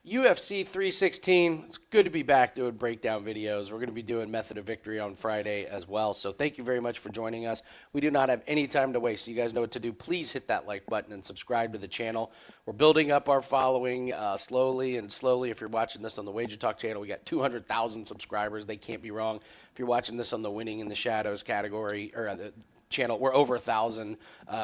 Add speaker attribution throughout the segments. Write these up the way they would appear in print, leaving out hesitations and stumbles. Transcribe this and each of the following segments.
Speaker 1: UFC 316. It's good to be back doing breakdown videos. We're going to be doing Method of Victory on Friday as well. So thank you very much for joining us. We do not have any time to waste. So you guys know what to do. Please hit that like button and subscribe to the channel. We're building up our following slowly and slowly. If you're watching this on the Wager Talk channel, we got 200,000 subscribers. They can't be wrong. If you're watching this on the Winning in the Shadows category or the channel, we're over 1,000,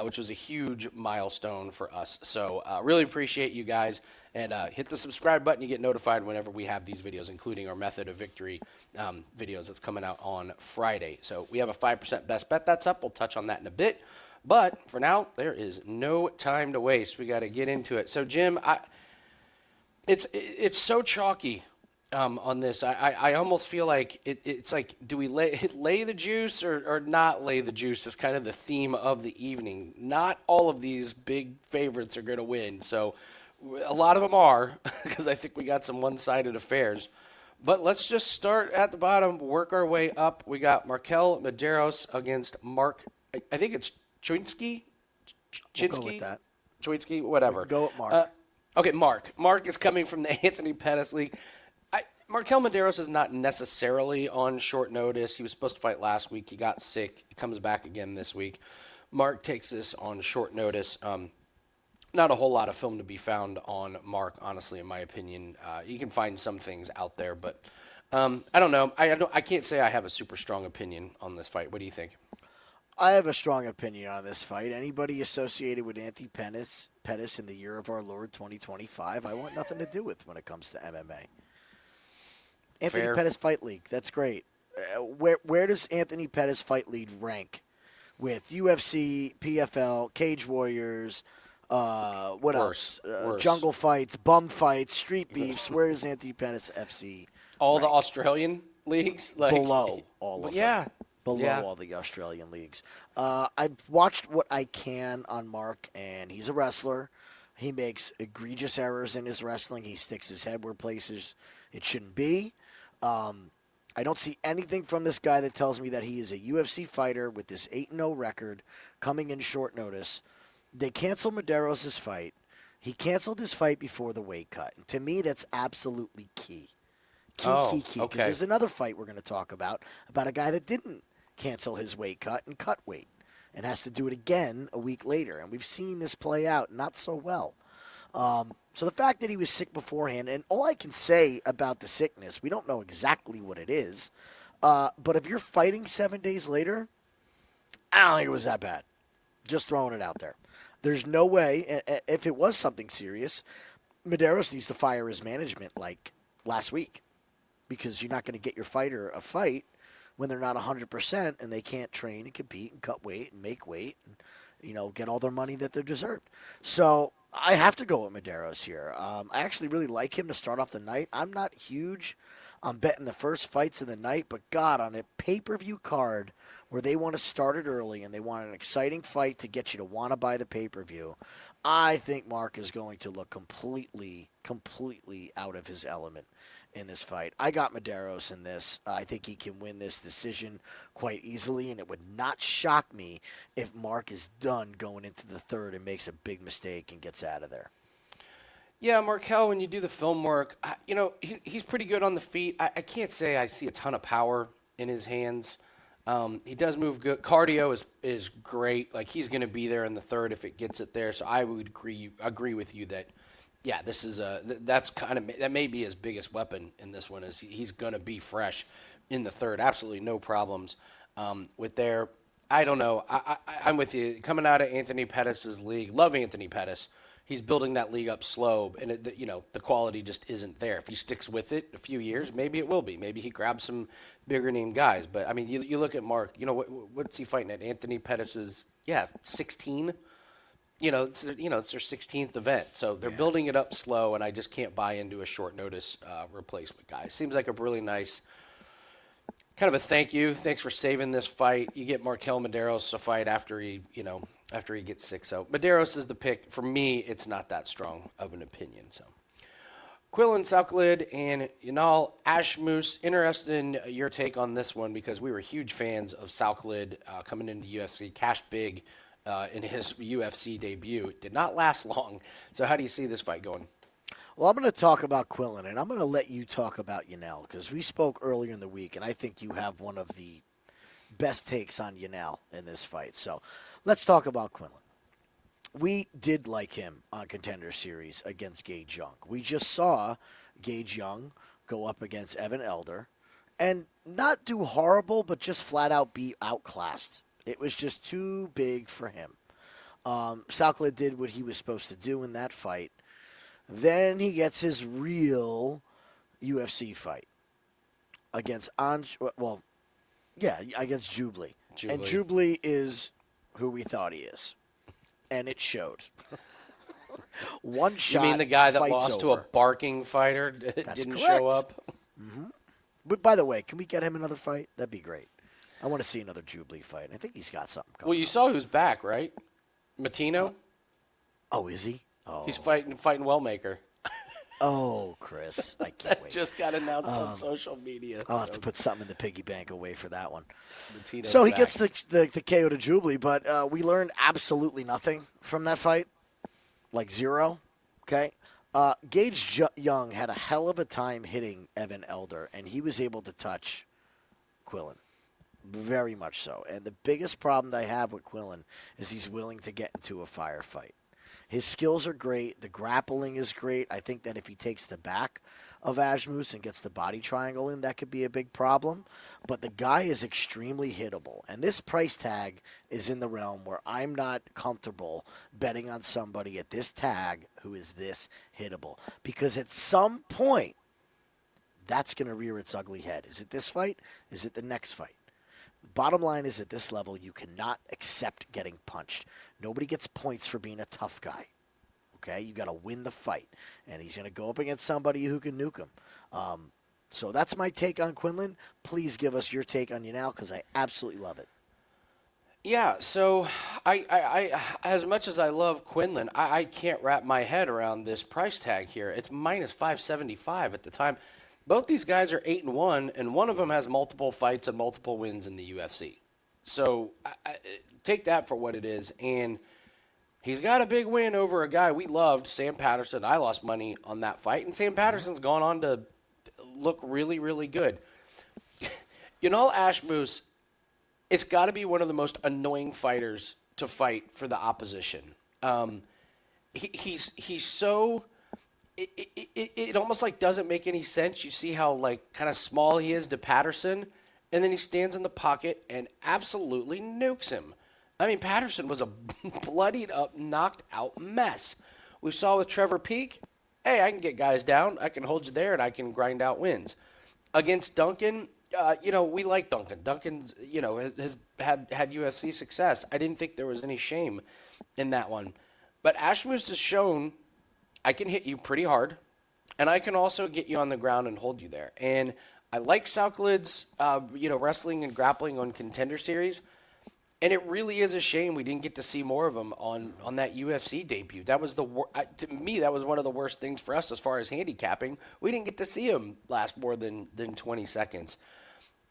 Speaker 1: which was a huge milestone for us. So really appreciate you guys, and hit the subscribe button. You get notified whenever we have these videos, including our Method of Victory videos that's coming out on Friday. So we have a 5% best bet that's up. We'll touch on that in a bit. But for now, there is no time to waste. We got to get into it. So Jim, it's so chalky on this. I almost feel like it's like, do we lay the juice or not lay the juice is kind of the theme of the evening. Not all of these big favorites are going to win. So a lot of them are, because I think we got some one-sided affairs. But let's just start at the bottom, work our way up. We got MarQuel Mederos against I think it's Choinski?
Speaker 2: We'll go with that.
Speaker 1: Choinski, whatever.
Speaker 2: Go with Mark.
Speaker 1: Okay, Mark. Mark is coming from the Anthony Pettis League. MarQuel Mederos is not necessarily on short notice. He was supposed to fight last week. He got sick. He comes back again this week. Mark takes this on short notice. Not a whole lot of film to be found on Mark, honestly, in my opinion. You can find some things out there, but I don't know. I can't say I have a super strong opinion on this fight. What do you think?
Speaker 2: I have a strong opinion on this fight. Anybody associated with Anthony Pettis in the year of our Lord 2025, I want nothing to do with when it comes to MMA. Anthony
Speaker 1: Fair.
Speaker 2: Pettis Fight League, that's great. Where does Anthony Pettis Fight League rank with UFC, PFL, Cage Warriors, what else?
Speaker 1: Worse.
Speaker 2: Jungle fights, bum fights, street beefs. Where does Anthony Pettis FC
Speaker 1: All
Speaker 2: rank?
Speaker 1: the Australian leagues?
Speaker 2: Below all of them.
Speaker 1: Yeah.
Speaker 2: Below all the Australian leagues. I've watched what I can on Mark, and he's a wrestler. He makes egregious errors in his wrestling. He sticks his head where places it shouldn't be. I don't see anything from this guy that tells me that he is a UFC fighter with this 8-0 record coming in short notice. They canceled Mederos' fight. He canceled his fight before the weight cut. And to me, that's absolutely key. Key. Because
Speaker 1: okay.
Speaker 2: there's another fight we're going to talk about a guy that didn't cancel his weight cut and cut weight and has to do it again a week later. And we've seen this play out not so well. So the fact that he was sick beforehand, and all I can say about the sickness, we don't know exactly what it is, but if you're fighting 7 days later, I don't think it was that bad. Just throwing it out there. There's no way, if it was something serious, Mederos needs to fire his management like last week, because you're not going to get your fighter a fight when they're not 100% and they can't train and compete and cut weight and make weight and, get all their money that they're deserved. So I have to go with Mederos here. I actually really like him to start off the night. I'm not huge on betting the first fights of the night, but God, on a pay-per-view card where they want to start it early and they want an exciting fight to get you to want to buy the pay-per-view, I think Mark is going to look completely out of his element in this fight. I got Mederos in this. I think he can win this decision quite easily, and it would not shock me if Mark is done going into the third and makes a big mistake and gets out of there.
Speaker 1: Yeah, MarQuel, when you do the film work, he's pretty good on the feet. I can't say I see a ton of power in his hands. He does move good. Cardio is great. Like, he's going to be there in the third if it gets it there. So I would agree with you that, yeah, this is that may be his biggest weapon in this one, is he's going to be fresh in the third. Absolutely no problems with there. I don't know. I'm with you. Coming out of Anthony Pettis' league, love Anthony Pettis. He's building that league up slow, and the quality just isn't there. If he sticks with it a few years, maybe it will be. Maybe he grabs some bigger name guys. But I mean, you look at Mark. What's he fighting at? Anthony Pettis' 16. It's their 16th event, so they're building it up slow, and I just can't buy into a short notice replacement guy. Seems like a really nice kind of a thank you. Thanks for saving this fight. You get MarQuel Mederos a fight after he gets sick. So Mederos is the pick. For me, it's not that strong of an opinion. So Quillan, Salkilld, and Yanal, Ashmouz. Interested in your take on this one, because we were huge fans of Salkilld coming into UFC. Cash big in his UFC debut. It did not last long. So how do you see this fight going?
Speaker 2: Well, I'm going to talk about Quillan, and I'm going to let you talk about Yanal, because we spoke earlier in the week, and I think you have one of the best takes on Yanal in this fight. So let's talk about Quillan. We did like him on Contender Series against Gage Young. We just saw Gage Young go up against Evan Elder and not do horrible, but just flat out be outclassed. It was just too big for him. Salkilld did what he was supposed to do in that fight. Then he gets his real UFC fight against against Jubilee. And Jubilee is who we thought he is. And it showed. One shot.
Speaker 1: You mean the guy that lost
Speaker 2: over.
Speaker 1: to a barking fighter didn't show up?
Speaker 2: Mm-hmm. But by the way, can we get him another fight? That'd be great. I want to see another Jubilee fight. I think he's got something coming.
Speaker 1: Well, you saw who's back, right? Matino?
Speaker 2: Oh, is he? Oh.
Speaker 1: He's fighting Wellmaker.
Speaker 2: Oh, Chris. I can't wait.
Speaker 1: Just got announced on social media.
Speaker 2: I'll have to put something in the piggy bank away for that one.
Speaker 1: Matino's
Speaker 2: so he
Speaker 1: back.
Speaker 2: gets the KO to Jubilee, but we learned absolutely nothing from that fight. Like zero. Okay? Gage Young had a hell of a time hitting Evan Elder, and he was able to touch Quillan. Very much so. And the biggest problem that I have with Quillan is he's willing to get into a firefight. His skills are great. The grappling is great. I think that if he takes the back of Ashmouz and gets the body triangle in, that could be a big problem. But the guy is extremely hittable. And this price tag is in the realm where I'm not comfortable betting on somebody at this tag who is this hittable. Because at some point, that's going to rear its ugly head. Is it this fight? Is it the next fight? Bottom line is, at this level, you cannot accept getting punched. Nobody gets points for being a tough guy. Okay? You got to win the fight. And he's going to go up against somebody who can nuke him. So that's my take on Quillan. Please give us your take on Yanal, because I absolutely love it.
Speaker 1: Yeah, so I as much as I love Quillan, I can't wrap my head around this price tag here. It's minus 575 at the time. Both these guys are 8-1, and one of them has multiple fights and multiple wins in the UFC. So take that for what it is. And he's got a big win over a guy we loved, Sam Patterson. I lost money on that fight, and Sam Patterson's gone on to look really, really good. Ashmouz, it's got to be one of the most annoying fighters to fight for the opposition. He's so... It almost like doesn't make any sense. You see how like kind of small he is to Patterson, and then he stands in the pocket and absolutely nukes him. I mean, Patterson was a bloodied up, knocked out mess. We saw with Trevor Peek, hey, I can get guys down, I can hold you there, and I can grind out wins. Against Duncan, we like Duncan. Duncan, has had UFC success. I didn't think there was any shame in that one. But Ashmouz has shown I can hit you pretty hard, and I can also get you on the ground and hold you there. And I like Salkild's, wrestling and grappling on Contender Series, and it really is a shame we didn't get to see more of him on that UFC debut. That was to me, that was one of the worst things for us as far as handicapping. We didn't get to see him last more than 20 seconds.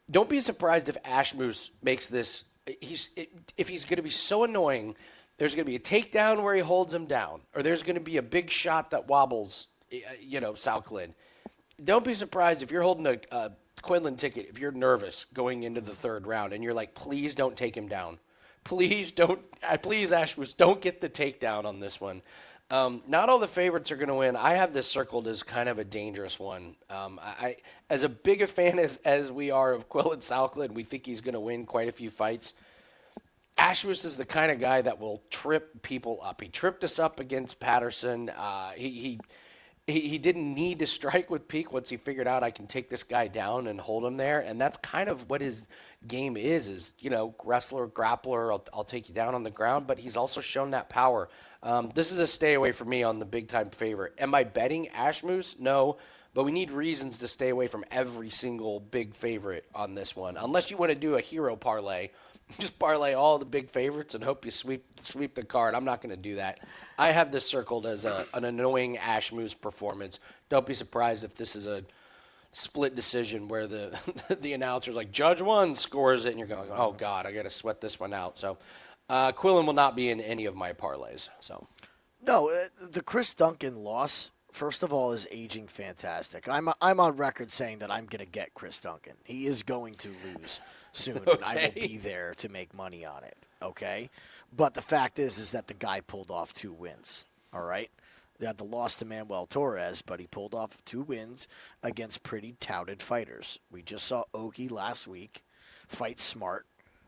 Speaker 1: Don't be surprised if Ashmouz makes this. If he's going to be so annoying. There's going to be a takedown where he holds him down, or there's going to be a big shot that wobbles, Salkilld. Don't be surprised if you're holding a Quillan ticket, if you're nervous going into the third round, and you're like, please don't take him down. Please, Ashmouz, don't get the takedown on this one. Not all the favorites are going to win. I have this circled as kind of a dangerous one. I as a big a fan as we are of Quillan Salkilld, we think he's going to win quite a few fights. Ashmouz is the kind of guy that will trip people up. He tripped us up against Patterson. He didn't need to strike with Peek once he figured out I can take this guy down and hold him there. And that's kind of what his game is wrestler, grappler, I'll take you down on the ground. But he's also shown that power. This is a stay away for me on the big-time favorite. Am I betting Ashmouz? No. But we need reasons to stay away from every single big favorite on this one. Unless you want to do a hero parlay. Just parlay all the big favorites and hope you sweep the card. I'm not going to do that. I have this circled as an annoying Ashmouz performance. Don't be surprised if this is a split decision where the the announcer's like, Judge 1 scores it, and you're going, oh, God, I got to sweat this one out. So Quillan will not be in any of my parlays. So
Speaker 2: no, the Chris Duncan loss first of all, is aging fantastic. I'm on record saying that I'm going to get Chris Duncan. He is going to lose soon, and I will be there to make money on it. Okay, but the fact is that the guy pulled off 2 wins. All right, they had the loss to Manuel Torres, but he pulled off 2 wins against pretty touted fighters. We just saw Oki last week fight smart.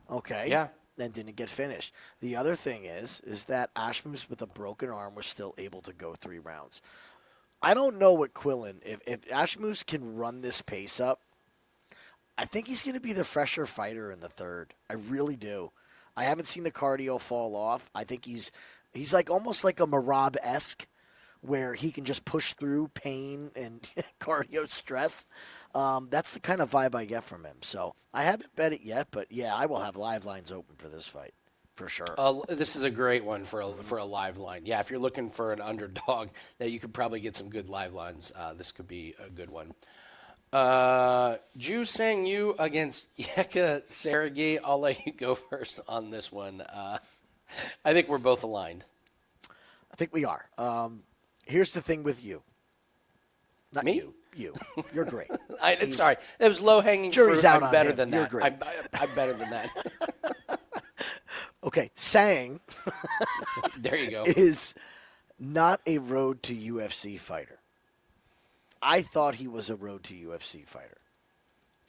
Speaker 2: Okay,
Speaker 1: Yeah.
Speaker 2: and didn't get finished. The other thing is that Ashmouz with a broken arm was still able to go 3 rounds. I don't know what Quillan, if Ashmouz can run this pace up, I think he's going to be the fresher fighter in the 3rd. I really do. I haven't seen the cardio fall off. I think he's like almost like a Merab-esque, where he can just push through pain and cardio stress. That's the kind of vibe I get from him. So I haven't bet it yet, but yeah, I will have live lines open for this fight for sure.
Speaker 1: This is a great one for a live line. Yeah, if you're looking for an underdog that you could probably get some good live lines, this could be a good one. Ju Sang Yu against Jeka Saragih. I'll let you go first on this one. I think we're both aligned.
Speaker 2: I think we are. Here's the thing with you. Not
Speaker 1: Me?
Speaker 2: you. You. You're great.
Speaker 1: Sorry. It was low-hanging
Speaker 2: Jury's
Speaker 1: fruit.
Speaker 2: out
Speaker 1: I'm
Speaker 2: on
Speaker 1: better
Speaker 2: him.
Speaker 1: than
Speaker 2: You're
Speaker 1: that.
Speaker 2: great.
Speaker 1: I'm better than that.
Speaker 2: Okay, Sang
Speaker 1: There you go.
Speaker 2: is not a road to UFC fighter. I thought he was a road to UFC fighter.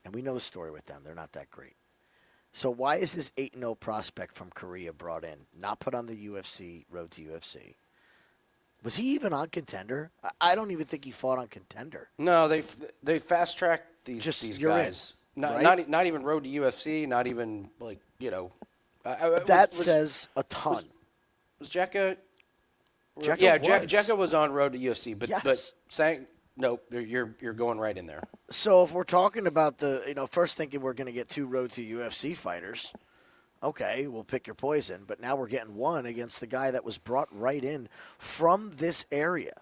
Speaker 2: And we know the story with them. They're not that great. So why is this 8-0 prospect from Korea brought in, not put on the UFC road to UFC? Was he even on Contender? I don't even think he fought on Contender.
Speaker 1: No, they fast-tracked these
Speaker 2: you're
Speaker 1: guys.
Speaker 2: in,
Speaker 1: Not,
Speaker 2: right?
Speaker 1: not even road to UFC, not even, like,
Speaker 2: That says a ton.
Speaker 1: Was Jeka?
Speaker 2: Jeka
Speaker 1: Yeah,
Speaker 2: was.
Speaker 1: Jeka was on road to UFC, but
Speaker 2: Yes.
Speaker 1: Sang, nope, you're going right in there.
Speaker 2: So if we're talking about first thinking we're going to get 2 road to UFC fighters, okay, we'll pick your poison. But now we're getting one against the guy that was brought right in from this area.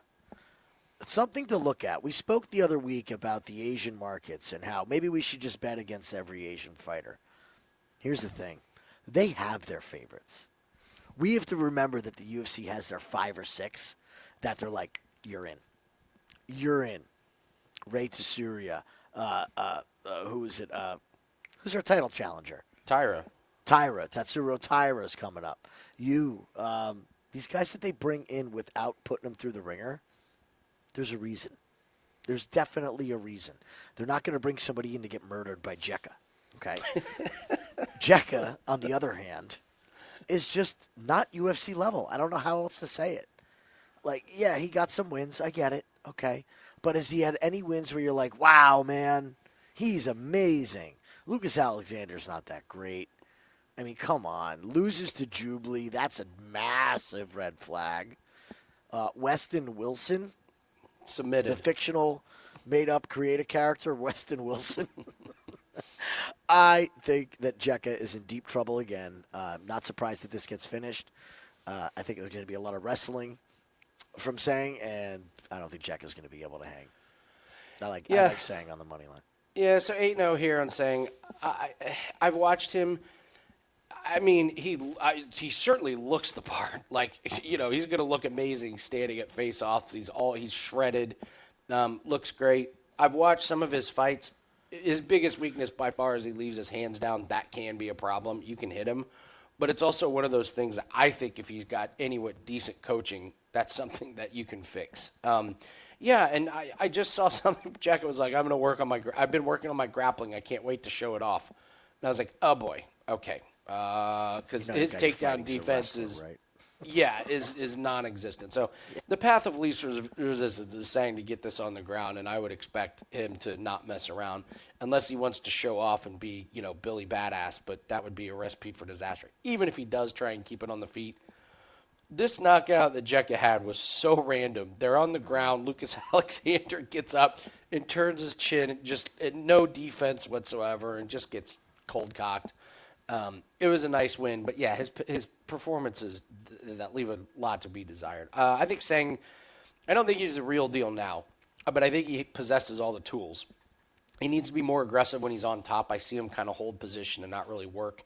Speaker 2: Something to look at. We spoke the other week about the Asian markets and how maybe we should just bet against every Asian fighter. Here's the thing. They have their favorites. We have to remember that the UFC has their 5 or 6 that they're like, you're in. You're in. Ray Tsuria. Who is it? Who's our title challenger?
Speaker 1: Tyra.
Speaker 2: Tatsuro Taira is coming up. These guys that they bring in without putting them through the ringer, there's a reason. There's definitely a reason. They're not going to bring somebody in to get murdered by Jeka. Okay? Jeka, on the other hand, is just not UFC level. I don't know how else to say it. Like, yeah, he got some wins. I get it. Okay. But has he had any wins where you're like, wow, man, he's amazing? Lucas Alexander's not that great. I mean, come on. Loses to Jubilee. That's a massive red flag. Weston Wilson.
Speaker 1: Submitted.
Speaker 2: The fictional, made-up, creative character, Weston Wilson. I think that Jeka is in deep trouble again. I'm not surprised that this gets finished. I think there's going to be a lot of wrestling from Sang, and I don't think Jeka's going to be able to hang. I like Sang on the money line.
Speaker 1: Yeah, so 8-0 here on Sang. I've watched him. I mean, he certainly looks the part. Like, he's going to look amazing standing at face-offs. He's shredded, looks great. I've watched some of his fights. His biggest weakness by far is he leaves his hands down. That can be a problem. You can hit him. But it's also one of those things that I think if he's got any decent coaching, that's something that you can fix. Yeah, and I just saw something. Jeka was like, I've been working on my grappling. I can't wait to show it off. And I was like, oh, boy, okay. Because his takedown defense is non-existent. So the path of least resistance is saying to get this on the ground, and I would expect him to not mess around unless he wants to show off and be, Billy Badass, but that would be a recipe for disaster. Even if he does try and keep it on the feet. This knockout that Jeka had was so random. They're on the ground. Lucas Alexander gets up and turns his chin, no defense whatsoever, and just gets cold-cocked. It was a nice win, but yeah, his performances that leave a lot to be desired. I think Sang, I don't think he's the real deal now, but I think he possesses all the tools. He needs to be more aggressive when he's on top. I see him kind of hold position and not really work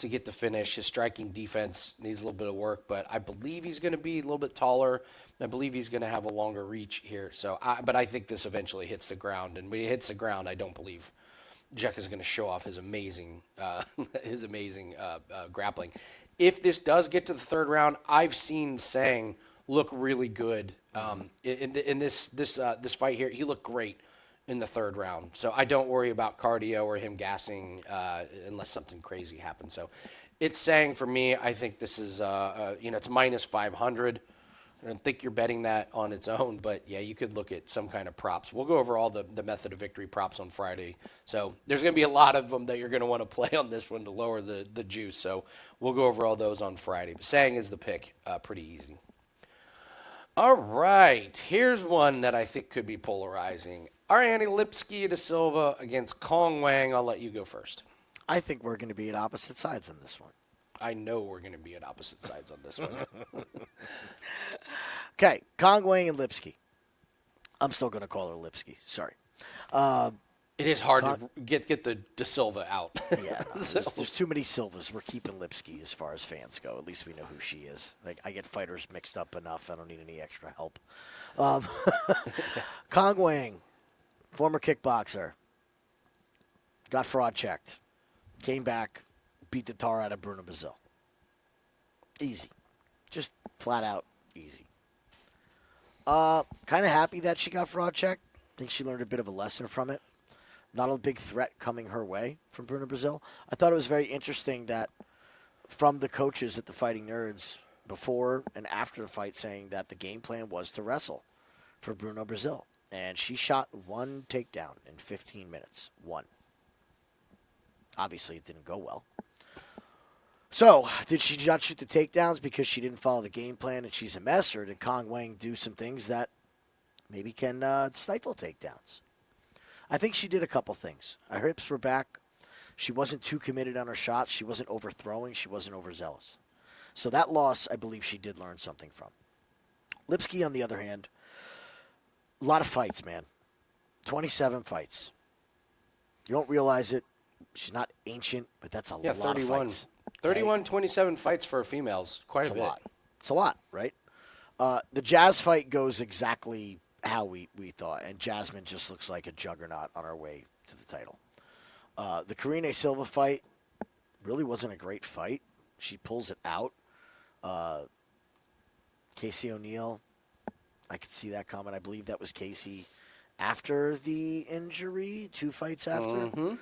Speaker 1: to get the finish. His striking defense needs a little bit of work, but I believe he's going to be a little bit taller. I believe he's going to have a longer reach here. But I think this eventually hits the ground, and when he hits the ground, I don't believe Jeka is going to show off his amazing grappling. If this does get to the third round, I've seen Sang look really good in this fight here. He looked great in the third round, so I don't worry about cardio or him gassing unless something crazy happens. So it's Sang for me. I think this is it's minus 500. I don't think you're betting that on its own, but yeah, you could look at some kind of props. We'll go over all the method of victory props on Friday. So there's going to be a lot of them that you're going to want to play on this one to lower the juice. So we'll go over all those on Friday. But Sang is the pick, pretty easy. All right, here's one that I think could be polarizing. Ariane Lipski de Silva against Cong Wang. I'll let you go first.
Speaker 2: I think we're going to be at opposite sides on this one.
Speaker 1: I know we're going to be at opposite sides on this one.
Speaker 2: Okay, Cong Wang and Lipski. I'm still going to call her Lipski. Sorry.
Speaker 1: It is hard to get the De Silva out.
Speaker 2: Yeah, no, there's too many Silvas. We're keeping Lipski as far as fans go. At least we know who she is. Like, I get fighters mixed up enough. I don't need any extra help. Cong Wang, former kickboxer, got fraud checked, came back, beat the tar out of Bruno Brazil. Easy. Just flat out easy. Kind of happy that she got fraud checked. Think she learned a bit of a lesson from it. Not a big threat coming her way from Bruno Brazil. I thought it was very interesting that from the coaches at the Fighting Nerds before and after the fight saying that the game plan was to wrestle for Bruno Brazil. And she shot one takedown in 15 minutes. One. Obviously, it didn't go well. So, did she not shoot the takedowns because she didn't follow the game plan and she's a mess, or did Cong Wang do some things that maybe can stifle takedowns? I think she did a couple things. Her hips were back. She wasn't too committed on her shots. She wasn't overthrowing. She wasn't overzealous. So that loss, I believe she did learn something from. Lipski, on the other hand, a lot of fights, man. 27 fights. You don't realize it. She's not ancient, but that's a lot
Speaker 1: 31.
Speaker 2: of fights.
Speaker 1: 31, 27 fights for females. Quite a bit.
Speaker 2: It's a lot, right? The Jazz fight goes exactly how we thought, and Jasmine just looks like a juggernaut on her way to the title. The Karine Silva fight really wasn't a great fight. She pulls it out. Casey O'Neill, I could see that coming. I believe that was Casey after the injury, 2 fights after.
Speaker 1: Mm-hmm.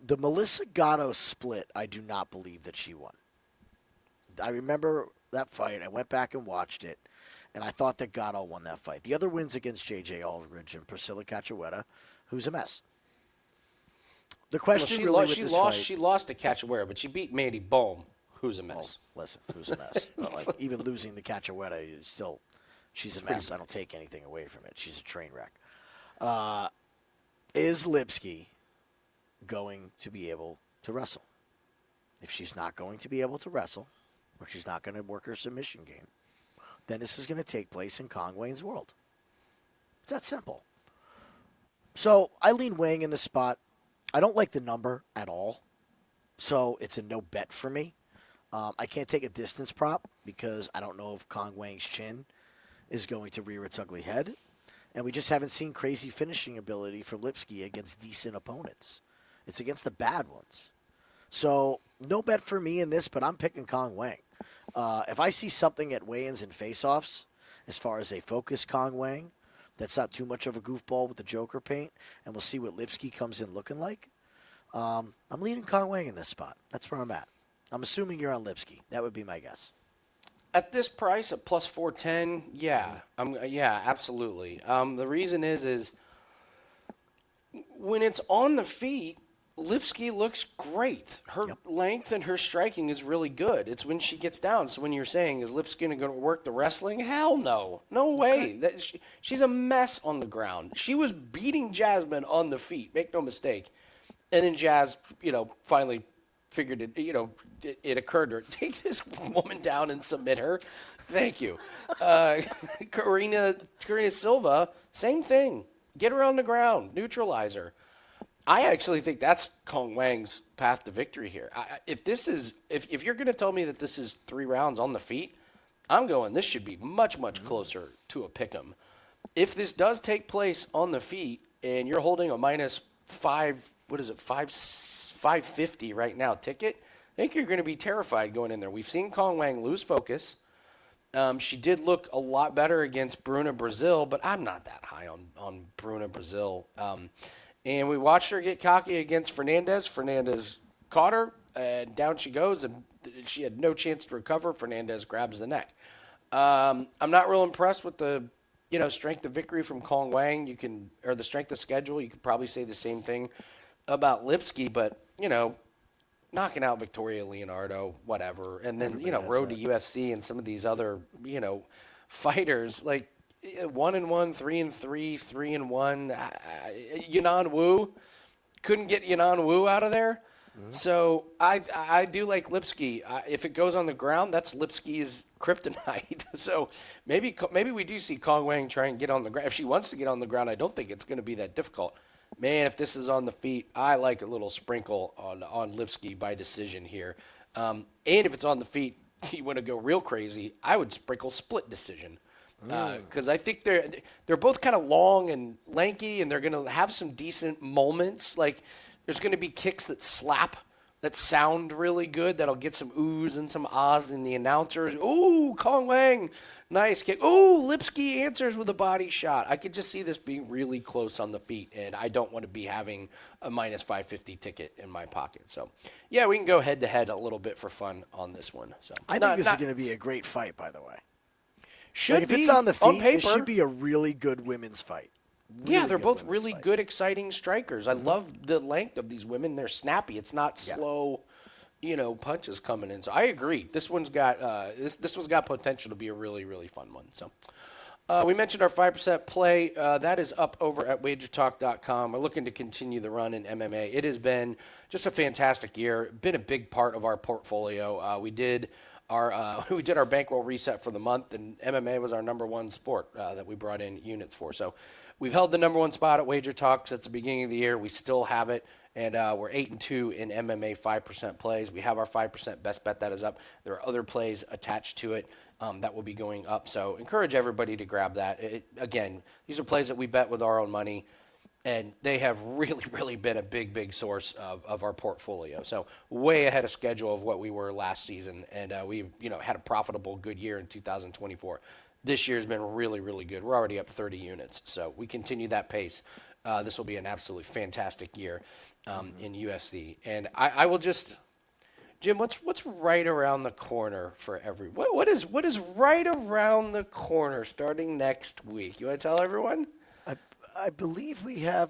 Speaker 2: The Melissa Gatto split, I do not believe that she won. I remember that fight. I went back and watched it, and I thought that Gatto won that fight. The other wins against J.J. Aldridge and Priscilla Cachoeira, who's a mess. The question
Speaker 1: she
Speaker 2: really with
Speaker 1: she
Speaker 2: this
Speaker 1: lost.
Speaker 2: fight,
Speaker 1: She lost to Cachoeira, but she beat Mandy Bohm, who's a mess.
Speaker 2: listen, who's a mess? But like even losing the Cachoeira, she's a mess. I don't take anything away from it. She's a train wreck. Is Lipski going to be able to wrestle? If she's not going to be able to wrestle, or she's not going to work her submission game, then this is going to take place in Cong Wang's world. It's that simple. So I lean Wang in the spot. I don't like the number at all, so it's a no bet for me. I can't take a distance prop because I don't know if Cong Wang's chin is going to rear its ugly head, and we just haven't seen crazy finishing ability from Lipski against decent opponents. It's against the bad ones. So no bet for me in this, but I'm picking Cong Wang. If I see something at weigh-ins and face-offs, as far as a focused Cong Wang, that's not too much of a goofball with the Joker paint, and we'll see what Lipski comes in looking like. I'm leaning Cong Wang in this spot. That's where I'm at. I'm assuming you're on Lipski. That would be my guess.
Speaker 1: At this price, at plus 410, yeah, absolutely. The reason is when it's on the feet, Lipski looks great. Her length and her striking is really good. It's when she gets down. So when you're saying, is Lipski going to work the wrestling? Hell no. No way. She's a mess on the ground. She was beating Jasmine on the feet. Make no mistake. And then Jazz, finally figured it, it occurred to her, take this woman down and submit her. Thank you. Karina Silva, same thing. Get her on the ground. Neutralize her. I actually think that's Cong Wang's path to victory here. If you're going to tell me that this is 3 rounds on the feet, I'm going. This should be much closer to a pick'em. If this does take place on the feet, and you're holding a minus 550 right now ticket, I think you're going to be terrified going in there. We've seen Cong Wang lose focus. She did look a lot better against Bruno Brazil, but I'm not that high on Bruno Brazil. And we watched her get cocky against Fernandez. Fernandez caught her, and down she goes, and she had no chance to recover. Fernandez grabs the neck. I'm not real impressed with the strength of victory from Cong Wang. Or the strength of schedule. You could probably say the same thing about Lipski, but knocking out Victoria Leonardo, whatever, and then road to UFC and some of these other fighters like 1-1, 3-3, 3-1. Yanan Wu couldn't get Yanan Wu out of there. Mm-hmm. So I do like Lipski. If it goes on the ground, that's Lipski's kryptonite. So maybe we do see Cong Wang try and get on the ground. If she wants to get on the ground, I don't think it's going to be that difficult. Man, if this is on the feet, I like a little sprinkle on Lipski by decision here. And if it's on the feet, you want to go real crazy, I would sprinkle split decision. Because I think they're both kind of long and lanky, and they're going to have some decent moments. Like, there's going to be kicks that slap, that sound really good, that'll get some oohs and some ahs in the announcers. Ooh, Cong Wang, nice kick. Ooh, Lipski answers with a body shot. I could just see this being really close on the feet, and I don't want to be having a minus 550 ticket in my pocket. So, yeah, we can go head-to-head a little bit for fun on this one. So
Speaker 2: I think this is going to be a great fight, by the way.
Speaker 1: If
Speaker 2: it's on the feet, it should be a really good women's fight.
Speaker 1: Yeah, they're both really good, exciting strikers. I love the length of these women. They're snappy. It's not slow, punches coming in. So I agree. This one's got this one's got potential to be a really, really fun one. So we mentioned our 5% play. That is up over at wagertalk.com. We're looking to continue the run in MMA. It has been just a fantastic year. Been a big part of our portfolio. We did our bankroll reset for the month, and MMA was our number one sport that we brought in units for. So we've held the number one spot at Wager Talk since the beginning of the year. We still have it, and we're 8-2 in MMA 5% plays. We have our 5% best bet that is up. There are other plays attached to it that will be going up. So encourage everybody to grab that. Again, these are plays that we bet with our own money, and they have really, really been a big, big source of our portfolio. So way ahead of schedule of what we were last season, and we've had a profitable, good year in 2024. This year's been really, really good. We're already up 30 units, so we continue that pace. This will be an absolutely fantastic year in UFC. And I will just, Jim, what's right around the corner for what is right around the corner starting next week? You want to tell everyone?
Speaker 2: I believe we have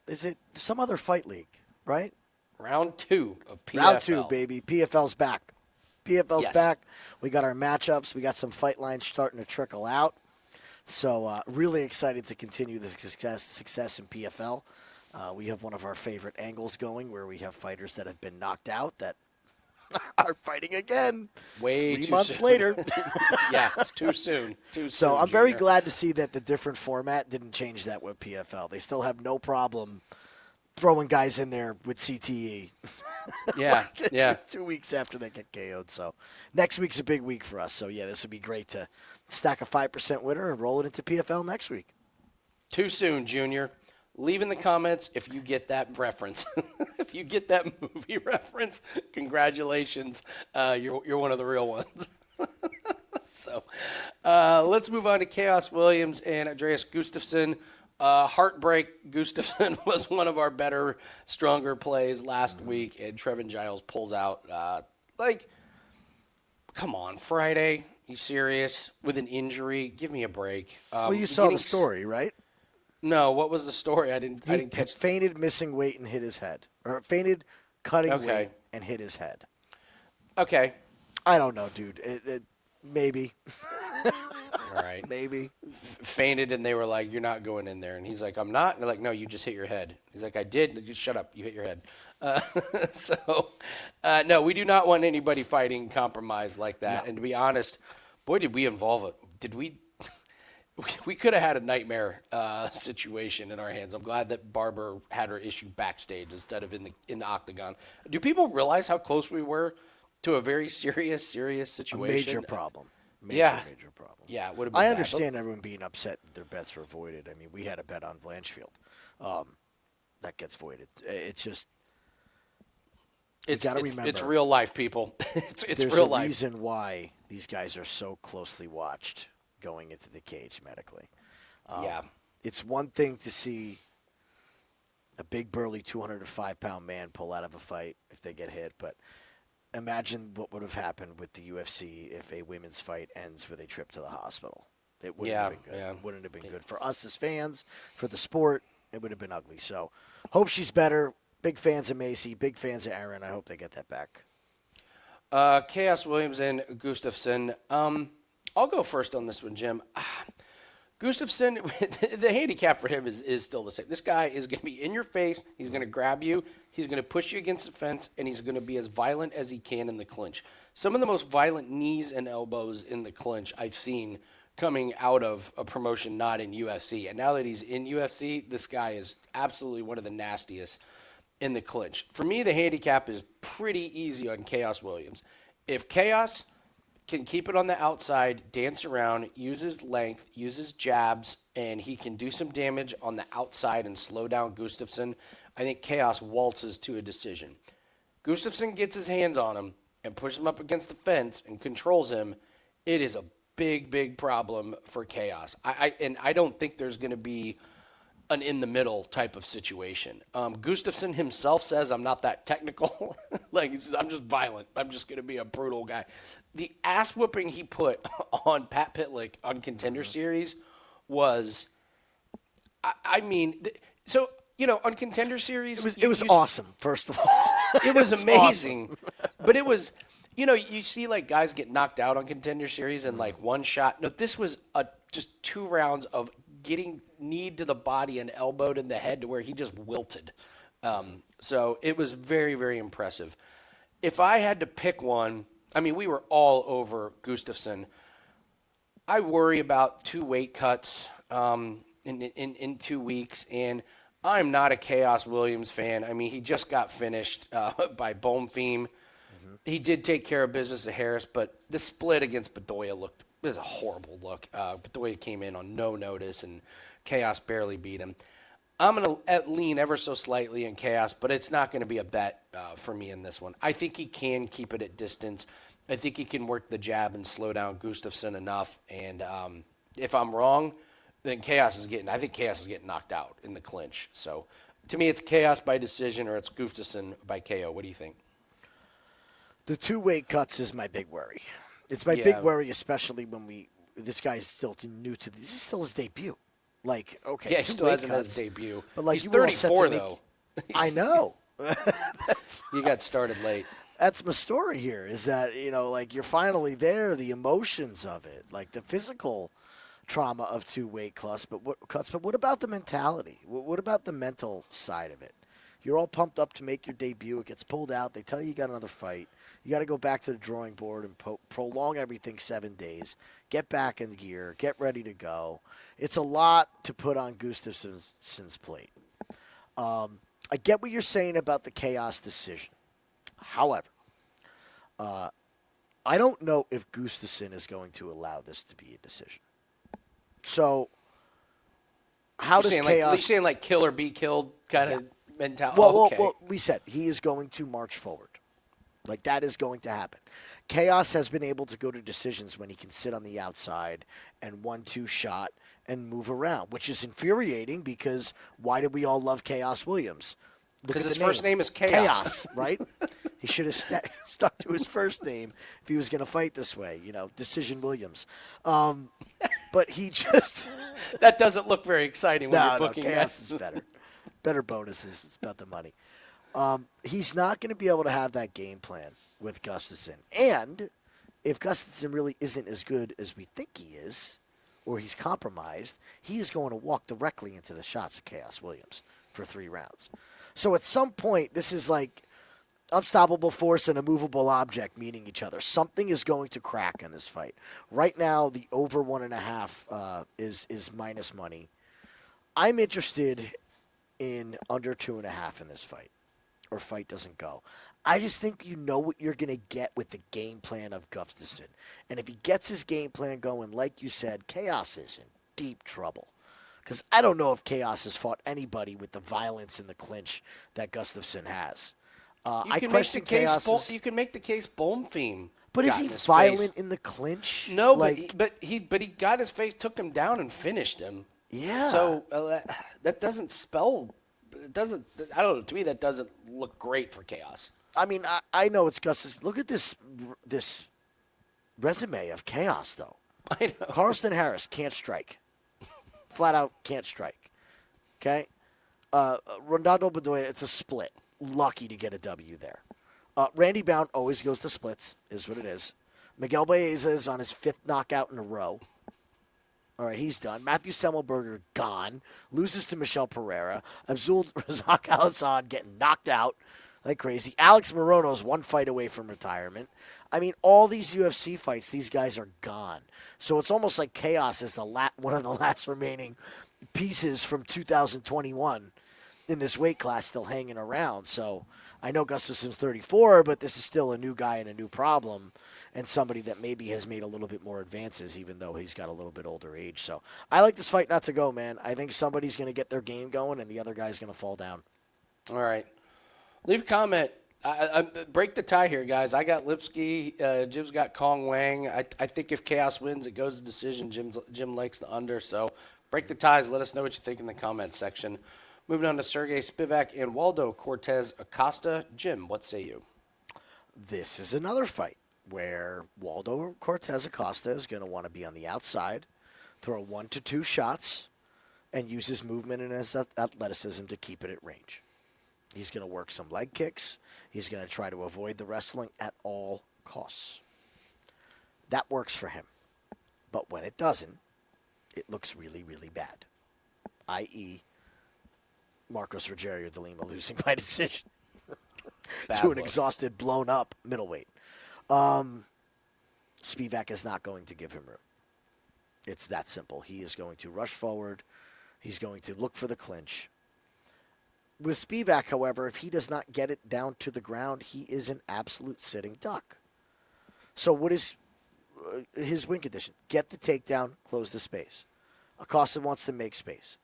Speaker 2: is it some other fight league, right?
Speaker 1: Round 2 of PFL.
Speaker 2: Round 2, baby. PFL's back. PFL's
Speaker 1: Yes.
Speaker 2: back. We got our matchups. We got some fight lines starting to trickle out. So really excited to continue the success in PFL. We have one of our favorite angles going where we have fighters that have been knocked out that are fighting again.
Speaker 1: Way
Speaker 2: 3
Speaker 1: too
Speaker 2: months
Speaker 1: soon.
Speaker 2: later.
Speaker 1: Yeah, it's too soon.
Speaker 2: So I'm very glad to see that the different format didn't change that with PFL. They still have no problem throwing guys in there with CTE.
Speaker 1: Yeah, yeah.
Speaker 2: 2 weeks after they get KO'd. So next week's a big week for us. So, yeah, this would be great to stack a 5% winner and roll it into PFL next week.
Speaker 1: Too soon, Junior. Leave in the comments if you get that reference. If you get that movie reference, congratulations. You're one of the real ones. So let's move on to Khaos Williams and Andreas Gustafsson. Heartbreak. Gustafsson was one of our better, stronger plays last week, and Trevin Giles pulls out. Come on, Friday. You serious? With an injury? Give me a break.
Speaker 2: Well, you saw the story, right?
Speaker 1: No, what was the story? I didn't catch.
Speaker 2: Fainted missing weight and hit his head. Or fainted cutting
Speaker 1: Okay.
Speaker 2: weight and hit his head.
Speaker 1: Okay.
Speaker 2: I don't know, dude. Maybe.
Speaker 1: All right.
Speaker 2: Maybe.
Speaker 1: Fainted, and they were like, "You're not going in there." And he's like, "I'm not." And they're like, "No, you just hit your head." He's like, "I did." Just shut up. You hit your head. No, we do not want anybody fighting compromise like that.
Speaker 2: No.
Speaker 1: And to be honest, boy, did we involve it. Did we? we could have had a nightmare situation in our hands. I'm glad that Barber had her issue backstage instead of in the octagon. Do people realize how close we were to a very serious situation?
Speaker 2: A major problem. Major problem.
Speaker 1: Yeah, it would have been
Speaker 2: I
Speaker 1: bad.
Speaker 2: understand everyone being upset that their bets were voided. I mean, we had a bet on Blanchfield. That gets voided. It's just gotta remember,
Speaker 1: it's real life, people. it's
Speaker 2: there's
Speaker 1: real
Speaker 2: a
Speaker 1: life.
Speaker 2: reason why these guys are so closely watched going into the cage medically.
Speaker 1: Yeah.
Speaker 2: It's one thing to see a big, burly 205-pound man pull out of a fight if they get hit, but imagine what would have happened with the UFC if a women's fight ends with a trip to the hospital. It wouldn't have been good.
Speaker 1: Yeah.
Speaker 2: It wouldn't have been good for us as fans, for the sport. It would have been ugly. So, hope she's better. Big fans of Macy, big fans of Aaron. I hope they get that back.
Speaker 1: Chaos Williams and Gustafsson. I'll go first on this one, Jim. Gustafsson, the handicap for him is still the same. This guy is going to be in your face. He's going to grab you. He's going to push you against the fence, and he's going to be as violent as he can in the clinch. Some of the most violent knees and elbows in the clinch I've seen coming out of a promotion not in UFC. And now that he's in UFC, this guy is absolutely one of the nastiest in the clinch. For me, the handicap is pretty easy on Chaos Williams. If Chaos can keep it on the outside, dance around, use his length, use his jabs, and he can do some damage on the outside and slow down Gustafsson, I think Chaos waltzes to a decision. Gustafsson gets his hands on him and pushes him up against the fence and controls him. It is a big problem for Chaos. I don't think there's going to be an in-the-middle type of situation. Gustafsson himself says, I'm not that technical. Like, he says, I'm just violent. I'm just going to be a brutal guy. The ass-whooping he put on Pat Pitlick on Contender Series was, so, on Contender Series.
Speaker 2: It was awesome, first of all.
Speaker 1: It was amazing. But it was, you see, like, guys get knocked out on Contender Series in, like, one shot. No, this was just 2 rounds of getting kneed to the body and elbowed in the head to where he just wilted. So it was very, very impressive. If I had to pick one, we were all over Gustafsson. I worry about 2 weight cuts in 2 weeks, and I'm not a Chaos Williams fan. He just got finished by Bonfim. Mm-hmm. He did take care of business at Harris, but the split against Bedoya it was a horrible look. Bedoya came in on no notice, and Chaos barely beat him. I'm going to lean ever so slightly in Chaos, but it's not going to be a bet for me in this one. I think he can keep it at distance. I think he can work the jab and slow down Gustafsson enough. And if I'm wrong, then I think Chaos is getting knocked out in the clinch. So to me, it's Chaos by decision or it's Gustafsson by KO. What do you think?
Speaker 2: The 2 weight cuts is my big worry. It's my big worry, especially when this guy is still new to this. This is still his debut. Like, okay.
Speaker 1: Yeah, he still hasn't had his debut.
Speaker 2: But like,
Speaker 1: he's 34, though.
Speaker 2: I know.
Speaker 1: You got started late.
Speaker 2: That's my story here, is that, you're finally there, the emotions of it, like the physical trauma of 2 weight cuts. But what about the mentality? What about the mental side of it? You're all pumped up to make your debut. It gets pulled out. They tell you got another fight. You got to go back to the drawing board and prolong everything 7 days. Get back in gear. Get ready to go. It's a lot to put on Gustafsson's plate. I get what you're saying about the Chaos decision. However, I don't know if Gustafsson is going to allow this to be a decision. So, how does Chaos...
Speaker 1: You're saying like kill or be killed kind of mentality?
Speaker 2: Well, we said he is going to march forward. Like, that is going to happen. Chaos has been able to go to decisions when he can sit on the outside and 1-2 shot and move around, which is infuriating because why did we all love Chaos Williams?
Speaker 1: Because his first name is Chaos.
Speaker 2: Chaos, right? He should have stuck to his first name if he was going to fight this way, Decision Williams. But he just...
Speaker 1: That doesn't look very exciting when you're booking
Speaker 2: Chaos is better. Better bonuses. It's about the money. He's not going to be able to have that game plan with Gustafsson. And if Gustafsson really isn't as good as we think he is, or he's compromised, he is going to walk directly into the shots of Chaos Williams for 3 rounds. So at some point, this is like unstoppable force and a movable object meeting each other. Something is going to crack in this fight. Right now, the over 1.5 is minus money. I'm interested in under 2.5 in this fight, or fight doesn't go. I just think you know what you're going to get with the game plan of Gustafsson. And if he gets his game plan going, like you said, Khaos is in deep trouble. Because I don't know if Khaos has fought anybody with the violence in the clinch that Gustafsson has. I question Khaos.
Speaker 1: You can make the case Bolmfeem.
Speaker 2: But is he violent in the clinch?
Speaker 1: No, but he got his face, took him down, and finished him.
Speaker 2: Yeah.
Speaker 1: So that doesn't spell. It doesn't. I don't know. To me, that doesn't look great for Khaos.
Speaker 2: I mean, I know it's Gustafsson. Look at this resume of Khaos, though.
Speaker 1: I know.
Speaker 2: Carlston Harris can't strike. Flat out can't strike. Okay? Rondado Bedoya, it's a split. Lucky to get a W there. Randy Bound always goes to splits, is what it is. Miguel Baeza is on his 5th knockout in a row. All right, he's done. Matthew Semmelberger, gone. Loses to Michel Pereira. Abdul Razak Al-Hassan getting knocked out like crazy. Alex Morono's 1 fight away from retirement. I mean, all these UFC fights, these guys are gone. So it's almost like Khaos is one of the last remaining pieces from 2021 in this weight class still hanging around. So I know Gustafsson's 34, but this is still a new guy and a new problem, and somebody that maybe has made a little bit more advances, even though he's got a little bit older age. So I like this fight not to go, man. I think somebody's going to get their game going, and the other guy's going to fall down.
Speaker 1: All right. Leave a comment. I break the tie here, guys. I got Lipski. Jim's got Cong Wang. I think if Khaos wins, it goes to decision. Jim likes the under. So break the ties. Let us know what you think in the comment section. Moving on to Serghei, Spivac, and Waldo Cortes-Acosta. Jim, what say you?
Speaker 2: This is another fight where Waldo Cortes-Acosta is going to want to be on the outside, throw 1 to 2 shots, and use his movement and his athleticism to keep it at range. He's going to work some leg kicks. He's going to try to avoid the wrestling at all costs. That works for him. But when it doesn't, it looks really, really bad. I.e., Marcos Rogerio de Lima losing by decision to an exhausted, blown-up middleweight. Spivac is not going to give him room. It's that simple. He is going to rush forward. He's going to look for the clinch. With Spivac, however, if he does not get it down to the ground, he is an absolute sitting duck. So what is his win condition? Get the takedown, close the space. Acosta wants to make space.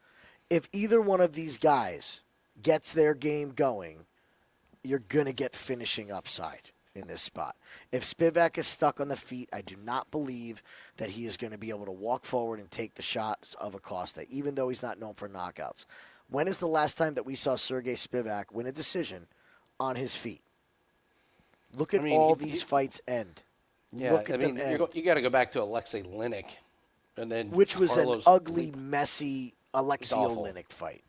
Speaker 2: If either one of these guys gets their game going, you're going to get finishing upside in this spot. If Spivac is stuck on the feet, I do not believe that he is going to be able to walk forward and take the shots of Acosta, even though he's not known for knockouts. When is the last time that we saw Serghei Spivac win a decision on his feet? Look at these fights end.
Speaker 1: Yeah,
Speaker 2: Look at them end.
Speaker 1: You got to go back to Alexei Linik, and then
Speaker 2: which was
Speaker 1: Carlos
Speaker 2: an ugly, messy Alexei Linik fight.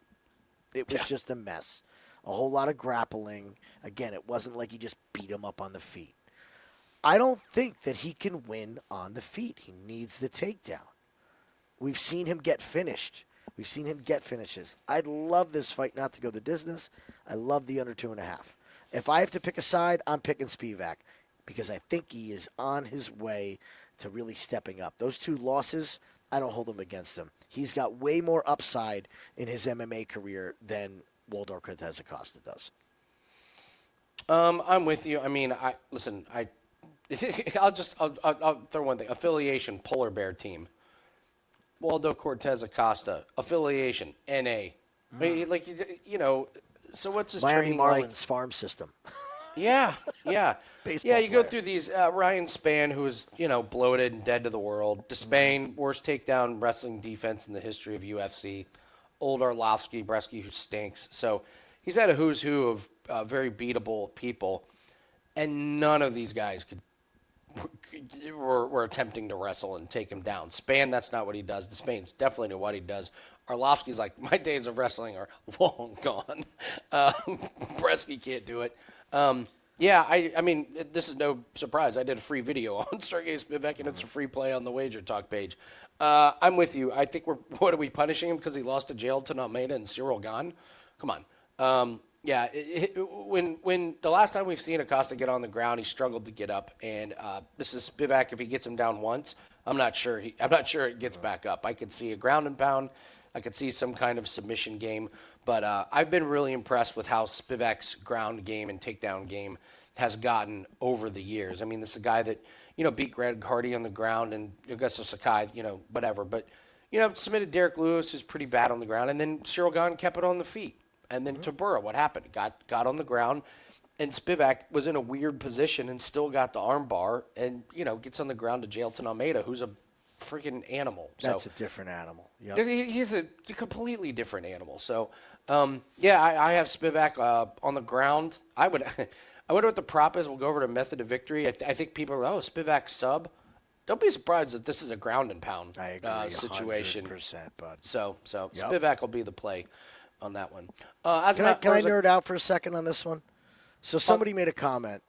Speaker 2: It was just a mess. A whole lot of grappling. Again, it wasn't like he just beat him up on the feet. I don't think that he can win on the feet. He needs the takedown. We've seen him get finished. We've seen him get finishes. I'd love this fight not to go the distance. I love the under 2.5. If I have to pick a side, I'm picking Spivac because I think he is on his way to really stepping up. Those 2 losses, I don't hold him against him. He's got way more upside in his MMA career than Waldo Cortes-Acosta does.
Speaker 1: I'm with you. I mean, I'll throw one thing. Affiliation, Polar Bear team. Waldo Cortes-Acosta, affiliation, NA. So what's his
Speaker 2: Miami
Speaker 1: training
Speaker 2: Marlins
Speaker 1: like?
Speaker 2: farm system.
Speaker 1: Yeah.
Speaker 2: Baseball
Speaker 1: you go
Speaker 2: player.
Speaker 1: through these. Ryan Spann, who was, bloated and dead to the world. Despain, worst takedown wrestling defense in the history of UFC. Old Arlovsky, Bresky, who stinks. So he's had a who's who of very beatable people. And none of these guys were attempting to wrestle and take him down. Spann, that's not what he does. Despain's definitely know what he does. Arlovsky's like, my days of wrestling are long gone. Bresky can't do it. I mean, this is no surprise. I did a free video on Serghei Spivac, and it's a free play on the Wager Talk page. I'm with you. I think what are we punishing him because he lost to Jailton Almeida and Cyril Gane? Come on. Yeah, when the last time we've seen Acosta get on the ground, he struggled to get up, and this is Spivac. If he gets him down once, I'm not sure it gets back up. I could see a ground and pound. I could see some kind of submission game, but I've been really impressed with how Spivac's ground game and takedown game has gotten over the years. I mean, this is a guy that beat Greg Hardy on the ground and Augusto Sakai, whatever, but submitted Derek Lewis, who's pretty bad on the ground, and then Cyril Gahn kept it on the feet. And then Tabura, what happened? Got on the ground, and Spivac was in a weird position and still got the arm bar and, gets on the ground to Jailton Almeida, who's a freaking animal.
Speaker 2: That's a different animal. Yep.
Speaker 1: He's a completely different animal. So, I have Spivac on the ground. I wonder what the prop is. We'll go over to method of victory. I think people are, Spivac sub. Don't be surprised that this is a ground and pound situation.
Speaker 2: 100%, bud.
Speaker 1: So Spivac will be the play on that one.
Speaker 2: Can I nerd out for a second on this one? So somebody made a comment.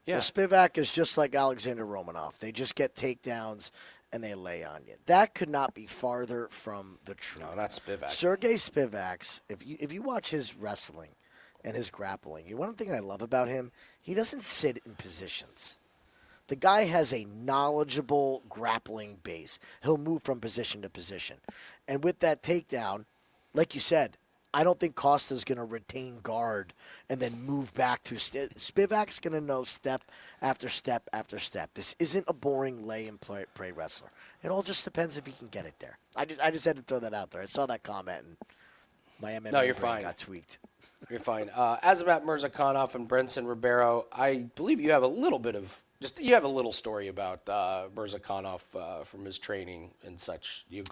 Speaker 1: Yeah.
Speaker 2: Well, Spivac is just like Alexander Romanov. They just get takedowns and they lay on you. That could not be farther from the truth.
Speaker 1: No, not Spivac.
Speaker 2: Serghei Spivac's, if you watch his wrestling and his grappling, one thing I love about him, he doesn't sit in positions. The guy has a knowledgeable grappling base. He'll move from position to position. And with that takedown, like you said, I don't think Costa's going to retain guard and then move back to Spivac's going to know step after step after step. This isn't a boring lay and pray wrestler. It all just depends if he can get it there. I just had to throw that out there. I saw that comment and my MMA brain got tweaked.
Speaker 1: You're fine. Azamat Murzakanov and Brendson Ribeiro. I believe you have a little bit of you have a little story about Murzakanov from his training and such. You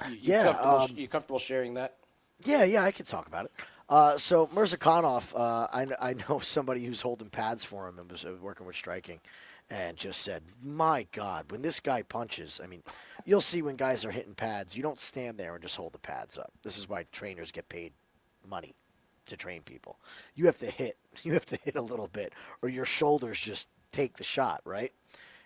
Speaker 1: comfortable sharing that?
Speaker 2: Yeah, I can talk about it. So Murzakanov, I know somebody who's holding pads for him and was working with striking, and just said, my God, when this guy punches, I mean, you'll see when guys are hitting pads, you don't stand there and just hold the pads up. This is why trainers get paid money to train people. You have to hit a little bit, or your shoulders just take the shot, right?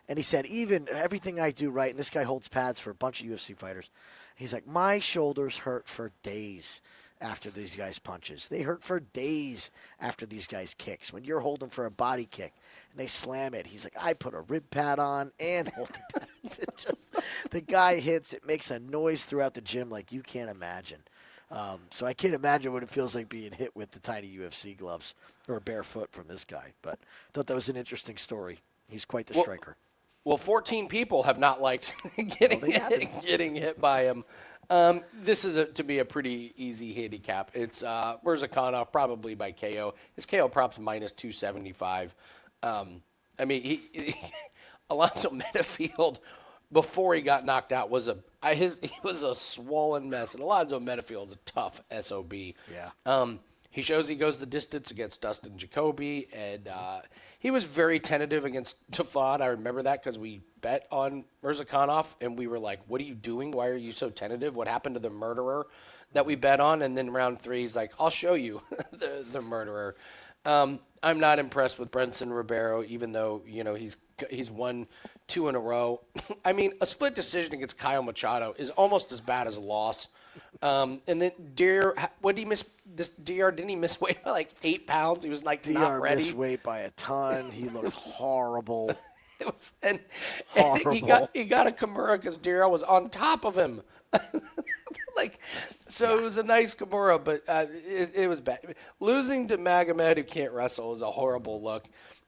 Speaker 2: And he said, even everything I do right, and this guy holds pads for a bunch of UFC fighters, he's like, my shoulders hurt for days after these guys' punches. They hurt for days after these guys' kicks. When you're holding for a body kick and they slam it, he's like, I put a rib pad on and hold the pads. The guy hits, it makes a noise throughout the gym like you can't imagine. So I can't imagine what it feels like being hit with the tiny UFC gloves or barefoot from this guy. But I thought that was an interesting story. He's quite the striker.
Speaker 1: Well, 14 people have not liked getting hit by him. This is to be a pretty easy handicap. It's Murzakanov probably by KO. His KO prop's minus 275. I mean, he Alonzo Metafield before he got knocked out was he was a swollen mess, and Alonzo Metafield's a tough SOB.
Speaker 2: Yeah.
Speaker 1: He shows he goes the distance against Dustin Jacoby, and he was very tentative against Tafon. I remember that because we bet on Murzakanov, and we were like, what are you doing? Why are you so tentative? What happened to the murderer that we bet on? And then round 3, he's like, I'll show you the murderer. I'm not impressed with Brendson Ribeiro, even though, he's won 2 in a row. I mean, a split decision against Kyle Machado is almost as bad as a loss. And then what did he miss? This DR, didn't he miss weight by like 8 pounds? He was like not ready.
Speaker 2: Missed weight by a ton. He looked horrible.
Speaker 1: And
Speaker 2: horrible.
Speaker 1: He got a Kimura because DR was on top of him. It was a nice Kimura, but it was bad. Losing to Magomed, who can't wrestle, is a horrible look.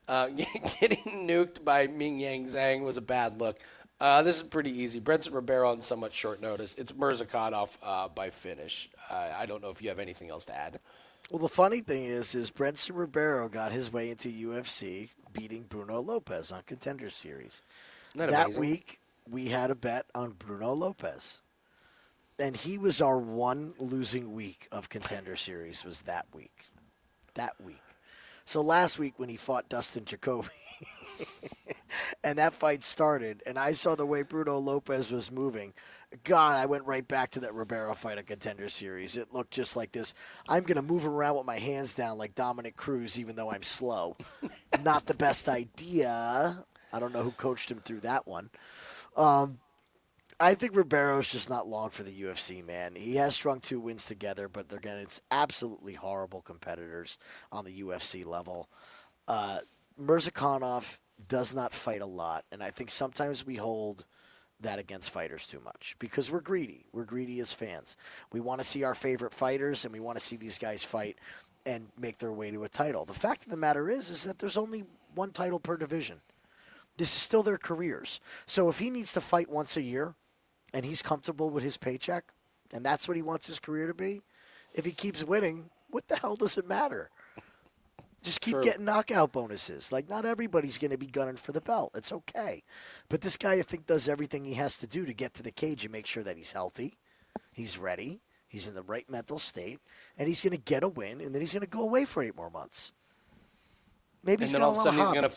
Speaker 1: Getting nuked by Ming Yang Zhang was a bad look. This is pretty easy. Brendson Ribeiro on somewhat short notice. It's Murzakanov by finish. I don't know if you have anything else to add.
Speaker 2: Well, the funny thing is Brendson Ribeiro got his way into UFC, beating Bruno Lopez on Contender Series. That week, we had a bet on Bruno Lopez. And he was our one losing week of Contender Series was that week. So last week when he fought Dustin Jacoby, and that fight started, and I saw the way Bruno Lopez was moving, God, I went right back to that Ribeiro fight at Contender Series. It looked just like this. I'm going to move around with my hands down like Dominic Cruz, even though I'm slow. Not the best idea. I don't know who coached him through that one. I think Ribeiro's just not long for the UFC, man. He has strung 2 wins together, but they're going to absolutely horrible competitors on the UFC level. Murzakanov does not fight a lot, and I think sometimes we hold that against fighters too much because we're greedy. We're greedy as fans. We want to see our favorite fighters, and we want to see these guys fight and make their way to a title. The fact of the matter is that there's only one title per division. This is still their careers. So if he needs to fight once a year and he's comfortable with his paycheck and that's what he wants his career to be, if he keeps winning, what the hell does it matter? Just keep getting knockout bonuses. Like, not everybody's going to be gunning for the belt. It's okay. But this guy, I think, does everything he has to do to get to the cage and make sure that he's healthy, he's ready, he's in the right mental state, and he's going to get a win, and then he's going to go away for 8 more months. Maybe he's going to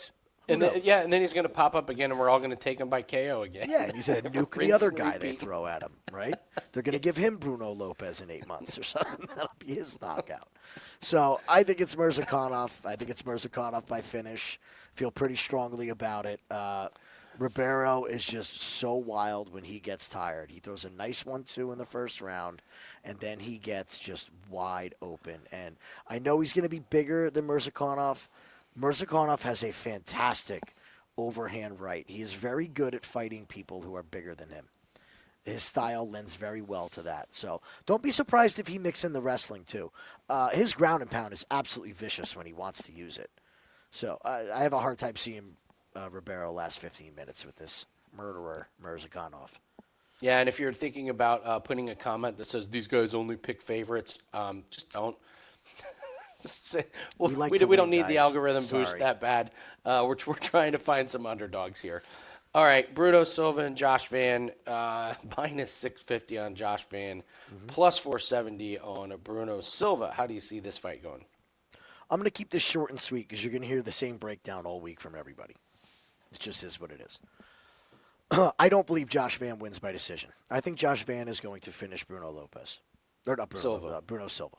Speaker 1: and then he's going to pop up again, and we're all going to take him by KO again.
Speaker 2: Yeah, and he's going to nuke the other guy they throw at him, right? They're going to give him Bruno Lopez in 8 months or something. That'll be his knockout. So I think it's Murzakanov. I think it's Murzakanov by finish. Feel pretty strongly about it. Ribeiro is just so wild when he gets tired. He throws a nice 1-2 in the first round, and then he gets just wide open. And I know he's going to be bigger than Murzakanov. Murzakanov has a fantastic overhand right. He is very good at fighting people who are bigger than him. His style lends very well to that. So don't be surprised if he mixes in the wrestling too. His ground and pound is absolutely vicious when he wants to use it. So I have a hard time seeing Ribeiro last 15 minutes with this murderer, Murzakanov.
Speaker 1: Yeah, and if you're thinking about putting a comment that says these guys only pick favorites, just don't. Just say, well, we don't need the algorithm boost that bad. We're trying to find some underdogs here. All right, Bruno Silva and Josh Van, minus 650 on Josh Van, plus 470 on Bruno Silva. How do you see this fight going?
Speaker 2: I'm going to keep this short and sweet because you're going to hear the same breakdown all week from everybody. It just is what it is. I don't believe Josh Van wins by decision. I think Josh Van is going to finish Bruno Lopez. Or not Bruno, Bruno Silva.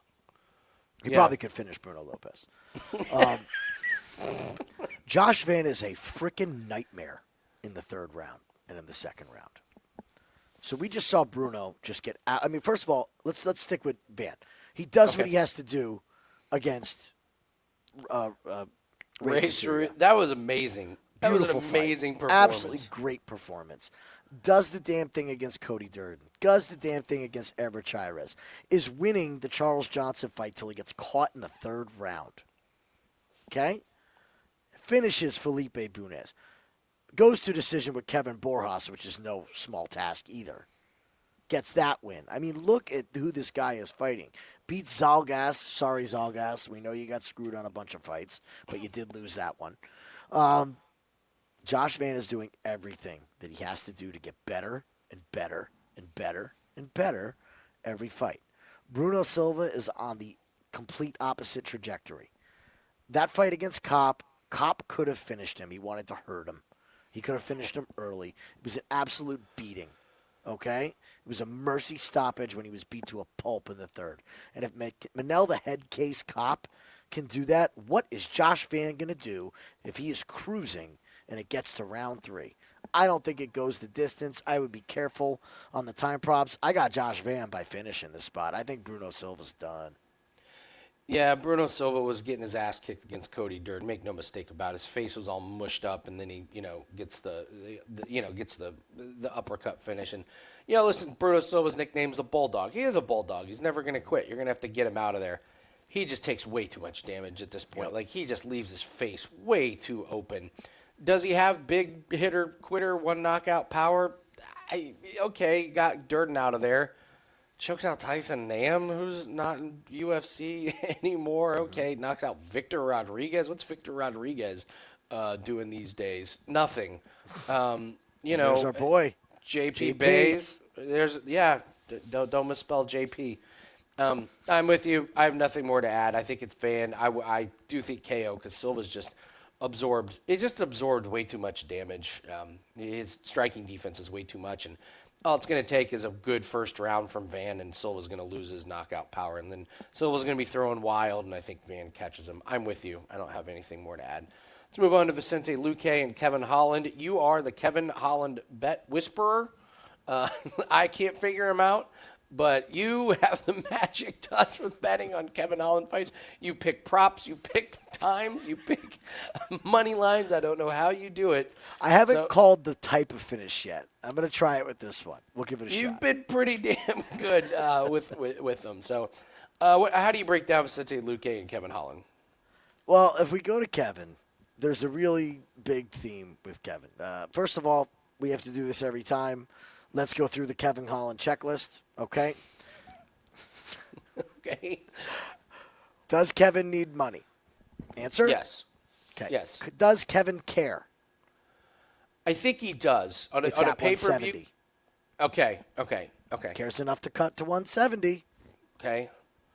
Speaker 2: He probably could finish Bruno Lopez. Josh Van is a freaking nightmare in the third round and in the second round. So we just saw Bruno just get out. I mean, first of all, let's stick with Van. He does what he has to do against
Speaker 1: That was amazing. That was an amazing performance.
Speaker 2: Absolutely great performance. Does the damn thing against Cody Durden. Does the damn thing against Everett Chairez. Is winning the Charles Johnson fight till he gets caught in the third round. Okay? Finishes Felipe Bunez. Goes to decision with Kevin Borjas, which is no small task either. Gets that win. I mean, look at who this guy is fighting. Beats Zalgas. Sorry, Zalgas. We know you got screwed on a bunch of fights, but you did lose that one. Josh Van is doing everything that he has to do to get better and better and better and better every fight. Bruno Silva is on the complete opposite trajectory. That fight against Kopp could have finished him. He wanted to hurt him. He could have finished him early. It was an absolute beating, okay? It was a mercy stoppage when he was beat to a pulp in the third. And if Manel, the head case Kopp, can do that, what is Josh Van going to do if he is cruising and it gets to round 3? I don't think it goes the distance. I would be careful on the time props. I got Josh Van by finishing this spot. I think Bruno Silva's done.
Speaker 1: Yeah, Bruno Silva was getting his ass kicked against Cody Durden. Make no mistake about it. His face was all mushed up, and then he, gets the uppercut finish. And listen, Bruno Silva's nickname's the Bulldog. He is a bulldog. He's never going to quit. You're going to have to get him out of there. He just takes way too much damage at this point. Like, he just leaves his face way too open. Does he have big hitter, quitter, one knockout power? Got Durden out of there. Chokes out Tyson Nam, who's not in UFC anymore. Okay, knocks out Victor Rodriguez. What's Victor Rodriguez doing these days? Nothing.
Speaker 2: There's our boy.
Speaker 1: JP Bays. Don't misspell JP. I'm with you. I have nothing more to add. I think it's Van. I do think KO because Silva's just absorbed. He just absorbed way too much damage. His striking defense is way too much, and all it's going to take is a good first round from Van, and Silva's going to lose his knockout power, and then Silva's going to be throwing wild, and I think Van catches him. I'm with you. I don't have anything more to add. Let's move on to Vicente Luque and Kevin Holland. You are the Kevin Holland bet whisperer. I can't figure him out. But you have the magic touch with betting on Kevin Holland fights. You pick props, you pick times, you pick money lines. I don't know how you do it.
Speaker 2: I haven't called the type of finish yet. I'm going to try it with this one. We'll give it a shot.
Speaker 1: You've been pretty damn good with them. So, how do you break down Vicente Luque and Kevin Holland?
Speaker 2: Well, if we go to Kevin, there's a really big theme with Kevin. First of all, we have to do this every time. Let's go through the Kevin Holland checklist, okay?
Speaker 1: Okay.
Speaker 2: Does Kevin need money? Answer?
Speaker 1: Yes.
Speaker 2: Okay.
Speaker 1: Yes.
Speaker 2: Does Kevin care?
Speaker 1: I think he does. On a pay-per-view. Okay.
Speaker 2: Cares enough to cut to 170.
Speaker 1: Okay.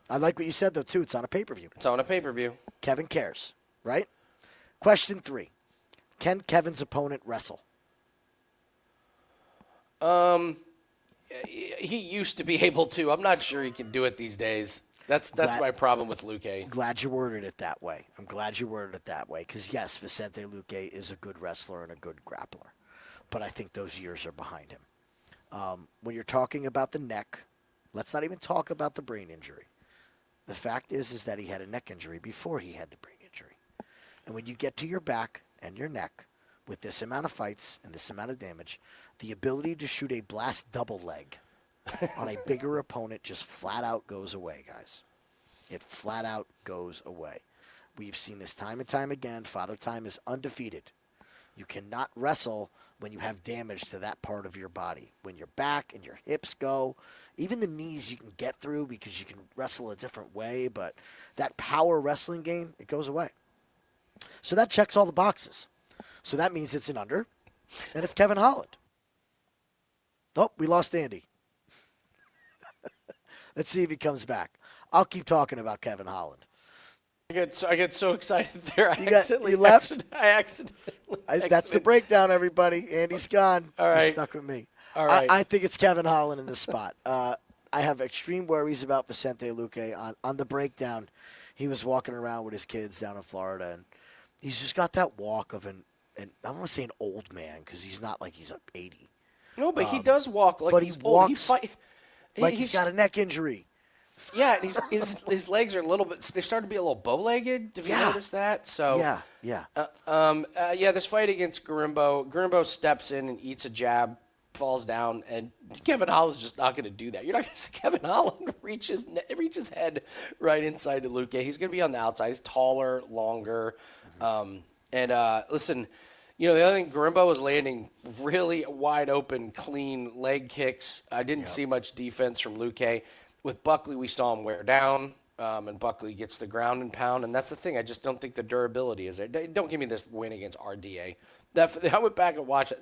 Speaker 2: I like what you said, though, too. It's on a pay-per-view.
Speaker 1: It's on a pay-per-view.
Speaker 2: Kevin cares, right? Question 3. Can Kevin's opponent wrestle?
Speaker 1: He used to be able to. I'm not sure he can do it these days. That's my problem with Luque.
Speaker 2: Glad you worded it that way. I'm glad you worded it that way because, yes, Vicente Luque is a good wrestler and a good grappler. But I think those years are behind him. When you're talking about the neck, let's not even talk about the brain injury. The fact is that he had a neck injury before he had the brain injury. And when you get to your back and your neck with this amount of fights and this amount of damage, the ability to shoot a blast double leg on a bigger opponent just flat out goes away, guys. It flat out goes away. We've seen this time and time again. Father Time is undefeated. You cannot wrestle when you have damage to that part of your body. When your back and your hips go, even the knees you can get through because you can wrestle a different way, but that power wrestling game, it goes away. So that checks all the boxes. So that means it's an under, and it's Kevin Holland. Oh, we lost Andy. Let's see if he comes back. I'll keep talking about Kevin Holland.
Speaker 1: I get so excited there.
Speaker 2: You left?
Speaker 1: I accidentally.
Speaker 2: That's the breakdown, everybody. Andy's gone.
Speaker 1: All right.
Speaker 2: You're stuck with me.
Speaker 1: All right.
Speaker 2: I think it's Kevin Holland in this spot. I have extreme worries about Vicente Luque. On the breakdown, he was walking around with his kids down in Florida, and he's just got that walk of an I don't want to say an old man because he's not like he's 80.
Speaker 1: No, but he does walk like
Speaker 2: but
Speaker 1: he's
Speaker 2: he
Speaker 1: old.
Speaker 2: walks like he's got a neck injury.
Speaker 1: Yeah, and his legs are a little bit. They start to be a little bow-legged. Have you noticed that? So
Speaker 2: yeah.
Speaker 1: This fight against Garimbo steps in and eats a jab, falls down, and Kevin Holland's just not going to do that. You're not going to see Kevin Holland reach his head right inside to Luque. He's going to be on the outside. He's taller, longer, listen. The other thing, Garimbo was landing really wide open, clean leg kicks. I didn't see much defense from Luque. With Buckley, we saw him wear down, and Buckley gets the ground and pound, and that's the thing. I just don't think the durability is there. Don't give me this win against RDA. I went back and watched it.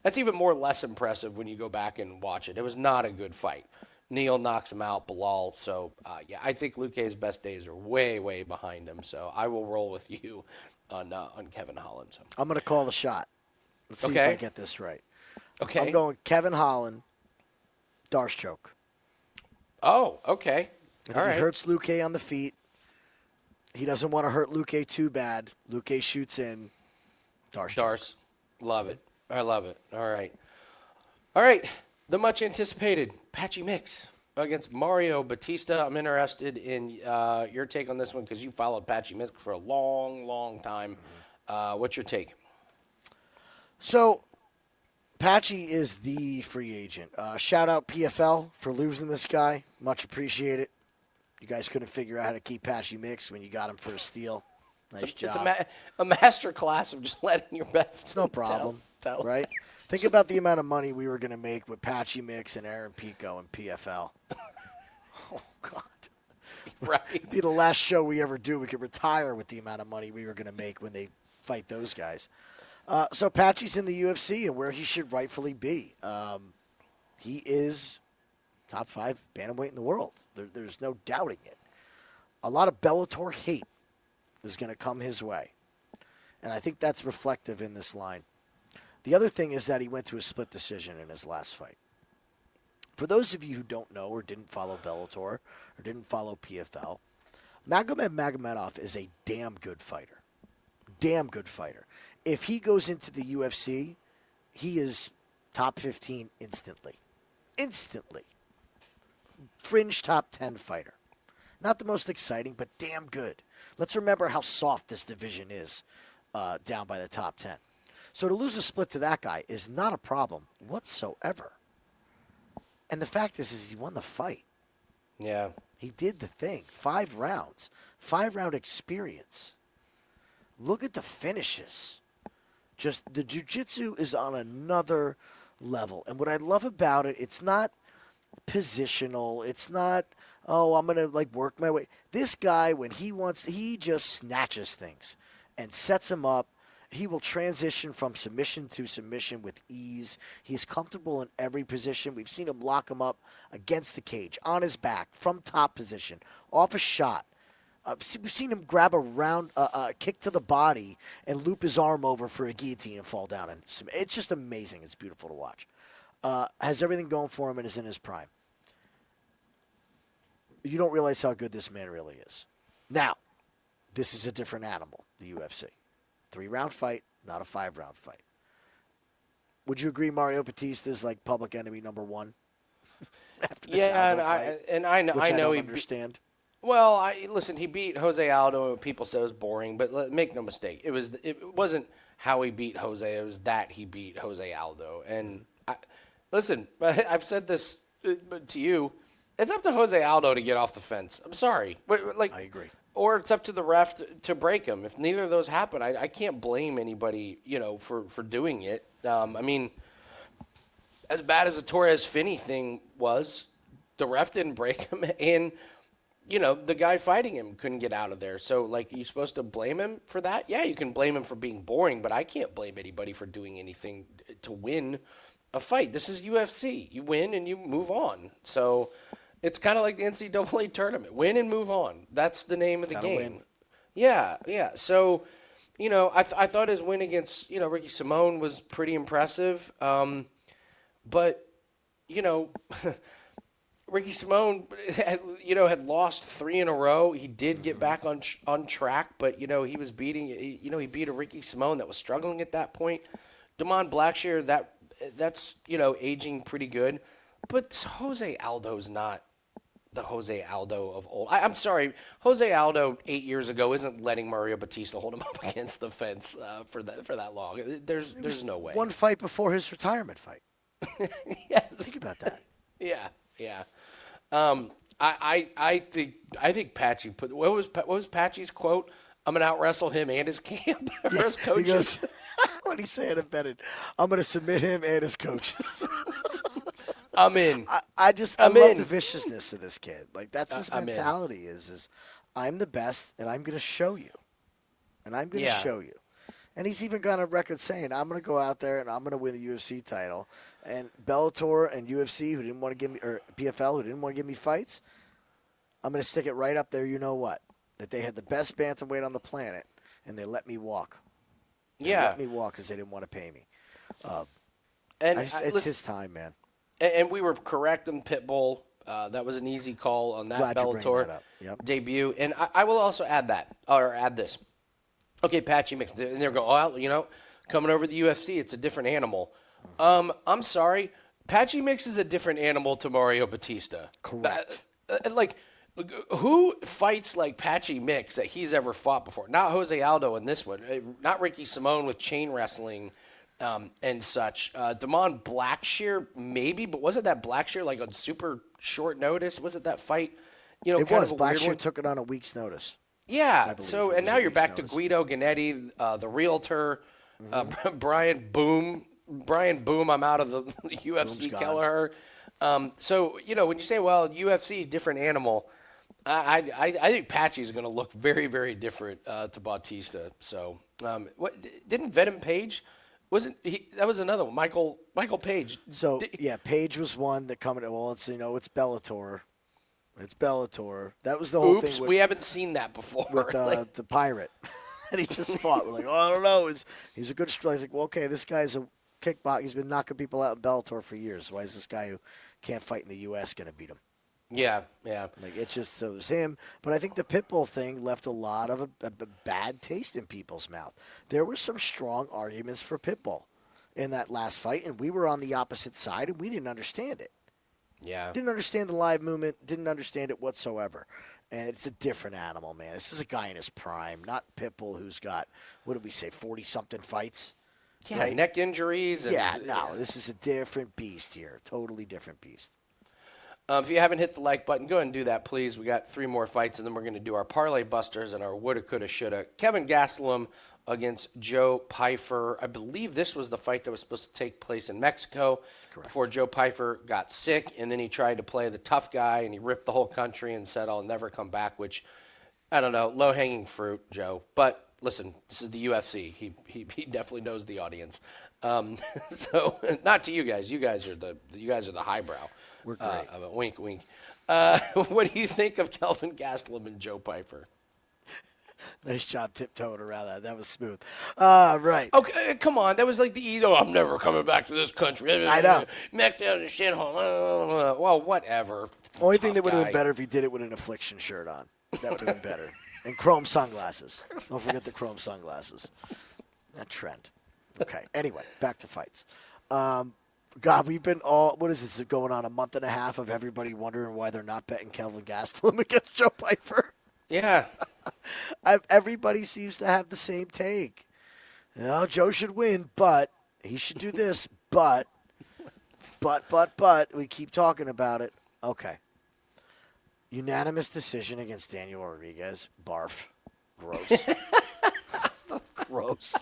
Speaker 1: That's even less impressive when you go back and watch it. It was not a good fight. Neal knocks him out, Bilal. So, I think Luque's best days are way, way behind him. So I will roll with you on Kevin Holland. So.
Speaker 2: I'm going to call the shot. Let's see if I get this right.
Speaker 1: Okay.
Speaker 2: I'm going Kevin Holland, Darce choke.
Speaker 1: Oh, okay.
Speaker 2: He hurts Luque on the feet. He doesn't want to hurt Luque too bad. Luque shoots in. Darce.
Speaker 1: Love it. I love it. All right. The much anticipated Patchy Mix against Mario Batista. I'm interested in your take on this one because you followed Patchy Mix for a long, long time. What's your take?
Speaker 2: So, Patchy is the free agent. Shout out PFL for losing this guy. Much appreciated. You guys couldn't figure out how to keep Patchy Mix when you got him for a steal. Nice job.
Speaker 1: It's a master class of just letting your best.
Speaker 2: It's no problem,
Speaker 1: tell.
Speaker 2: Right? Think about the amount of money we were going to make with Patchy Mix and Aaron Pico and PFL. Oh, God.
Speaker 1: Right.
Speaker 2: It'd be the last show we ever do. We could retire with the amount of money we were going to make when they fight those guys. So Patchy's in the UFC and where he should rightfully be. He is top 5 bantamweight in the world. There's no doubting it. A lot of Bellator hate is going to come his way. And I think that's reflective in this line. The other thing is that he went to a split decision in his last fight. For those of you who don't know or didn't follow Bellator or didn't follow PFL, Magomedov is a damn good fighter. Damn good fighter. If he goes into the UFC, he is Top 15 instantly. Instantly. Fringe top 10 fighter. Not the most exciting, but damn good. Let's remember how soft this division is down by the top 10. So to lose a split to that guy is not a problem whatsoever. And the fact is he won the fight.
Speaker 1: Yeah.
Speaker 2: He did the thing. 5 rounds. 5-round experience. Look at the finishes. Just the jiu-jitsu is on another level. And what I love about it, it's not positional. It's not, I'm going to work my way. This guy, when he wants, he just snatches things and sets him up. He will transition from submission to submission with ease. He's comfortable in every position. We've seen him lock him up against the cage, on his back, from top position, off a shot. We've seen him grab a kick to the body and loop his arm over for a guillotine and fall down. And it's just amazing. It's beautiful to watch. Has everything going for him and is in his prime. You don't realize how good this man really is. Now, this is a different animal, the UFC. 3-round fight, not a 5-round fight. Would you agree Mario Batista's public enemy number 1? After this Aldo fight,
Speaker 1: I know
Speaker 2: I don't
Speaker 1: he
Speaker 2: understand.
Speaker 1: Well, listen. He beat Jose Aldo. People say it was boring, but make no mistake, it wasn't how he beat Jose. It was that he beat Jose Aldo. And listen, I've said this to you. It's up to Jose Aldo to get off the fence. I'm sorry.
Speaker 2: I agree.
Speaker 1: Or it's up to the ref to break him. If neither of those happen, I can't blame anybody, for doing it. As bad as the Torres-Finney thing was, the ref didn't break him, and the guy fighting him couldn't get out of there. So, you supposed to blame him for that? Yeah, you can blame him for being boring, but I can't blame anybody for doing anything to win a fight. This is UFC. You win and you move on. So it's kind of like the NCAA tournament. Win and move on. That's the name of the game. Win. Yeah. So, I thought his win against, Ricky Simón was pretty impressive. But, Ricky Simón had lost 3 in a row. He did get back on track, but, he was he beat a Ricky Simón that was struggling at that point. Damon Blackshear, that's aging pretty good. But Jose Aldo's not the Jose Aldo of old. I'm sorry, Jose Aldo 8 years ago isn't letting Mario Batista hold him up against the fence for that long. There's no way.
Speaker 2: One fight before his retirement fight.
Speaker 1: Yes.
Speaker 2: Think about that.
Speaker 1: Yeah. I think Patchy put what was Patchy's quote? I'm gonna out wrestle him and his camp or his coaches.
Speaker 2: He goes, what he say in a betting? I'm gonna submit him and his coaches.
Speaker 1: I'm in.
Speaker 2: I love the viciousness of this kid. That's his mentality is I'm the best and I'm gonna show you. And I'm gonna show you. And he's even got a record saying, I'm gonna go out there and I'm gonna win the UFC title. And Bellator and UFC who didn't want to give me or PFL who didn't want to give me fights, I'm gonna stick it right up there, you know what? That they had the best bantamweight on the planet and they let me walk. They let me walk because they didn't want to pay me. It's his time, man.
Speaker 1: And we were correct on Pitbull. That was an easy call on that Bellator debut. And I will also add this. Okay, Patchy Mix. And they're going, coming over to the UFC, it's a different animal. I'm sorry. Patchy Mix is a different animal to Mario Batista.
Speaker 2: Correct.
Speaker 1: Who fights like Patchy Mix that he's ever fought before? Not Jose Aldo in this one. Not Ricky Simón with chain wrestling. And such. Damon Blackshear, maybe, but wasn't that Blackshear on super short notice? Was it that fight?
Speaker 2: It was. Blackshear took it on a week's notice.
Speaker 1: Yeah. So, and now you're back to Guido Ganetti, the realtor, Brian Boom. I'm out of the UFC. Kelleher. So, when you say, well, UFC, different animal, I think Patchy's going to look very, very different to Bautista. So, didn't Venom Page? Wasn't he? That was another one. Michael Page.
Speaker 2: So Page was one that coming. Well, it's it's Bellator. It's Bellator. That was the whole thing.
Speaker 1: We haven't seen that before.
Speaker 2: With the pirate, and he just fought. We're I don't know. He's a good striker. He's well, okay, this guy's a kickboxer. He's been knocking people out in Bellator for years. Why is this guy who can't fight in the U.S. going to beat him?
Speaker 1: Yeah.
Speaker 2: It's just so there's him. But I think the Pitbull thing left a lot of a bad taste in people's mouth. There were some strong arguments for Pitbull. in that last fight, and we were on the opposite side, and we didn't understand it.
Speaker 1: Yeah.
Speaker 2: Didn't understand the live movement, didn't understand it whatsoever. And it's a different animal, man. This is a guy in his prime, not Pitbull, who's got, what did we say, 40-something fights?
Speaker 1: Yeah,
Speaker 2: right?
Speaker 1: neck injuries. And,
Speaker 2: Yeah, no, this is a different beast here. Totally different beast.
Speaker 1: If you haven't hit the like button, go ahead and do that, please. We got 3 more fights, and then we're going to do our parlay busters and our woulda, coulda, shoulda. Kevin Gastelum against Joe Pyfer. I believe this was the fight that was supposed to take place in Mexico.
Speaker 2: Correct.
Speaker 1: Before Joe Pyfer got sick, and then he tried to play the tough guy, and he ripped the whole country and said, I'll never come back, which, I don't know, low-hanging fruit, Joe. But listen, this is the UFC. He definitely knows the audience. So not to you guys. You guys are the highbrow.
Speaker 2: We're great.
Speaker 1: Wink, wink. What do you think of Kelvin Gastelum and Joe Pyfer?
Speaker 2: Nice job tiptoeing around that. That was smooth. Right.
Speaker 1: Okay, come on. That was like the easy. Oh, I'm never coming back to this country.
Speaker 2: I know.
Speaker 1: Smack down the shithole. Well, whatever.
Speaker 2: Only thing that would have
Speaker 1: guy.
Speaker 2: been better if he did it with an Affliction shirt on. That would have been better. And chrome sunglasses. Don't forget the chrome sunglasses. That trend. Okay. Anyway, back to fights. God, we've been what is this, going on a month and a half of everybody wondering why they're not betting Kelvin Gastelum against Joe Pyfer?
Speaker 1: Yeah.
Speaker 2: Everybody seems to have the same take. Joe should win, but he should do this, but. We keep talking about it. Okay. Unanimous decision against Daniel Rodriguez. Barf. Gross. Gross.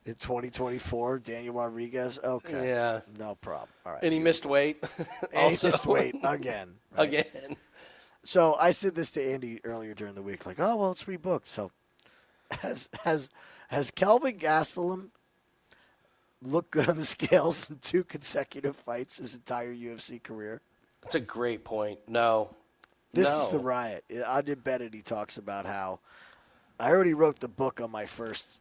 Speaker 2: In 2024, Daniel Rodriguez. Okay.
Speaker 1: Yeah.
Speaker 2: No problem. All right.
Speaker 1: And he missed weight.
Speaker 2: And he missed weight again. Right?
Speaker 1: Again.
Speaker 2: So I said this to Andy earlier during the week, like, oh, well, it's rebooked. So has Kelvin Gastelum looked good on the scales in 2 consecutive fights his entire UFC career?
Speaker 1: That's a great point. No.
Speaker 2: This is the riot. I did bet it. He talks about how I already wrote the book on my first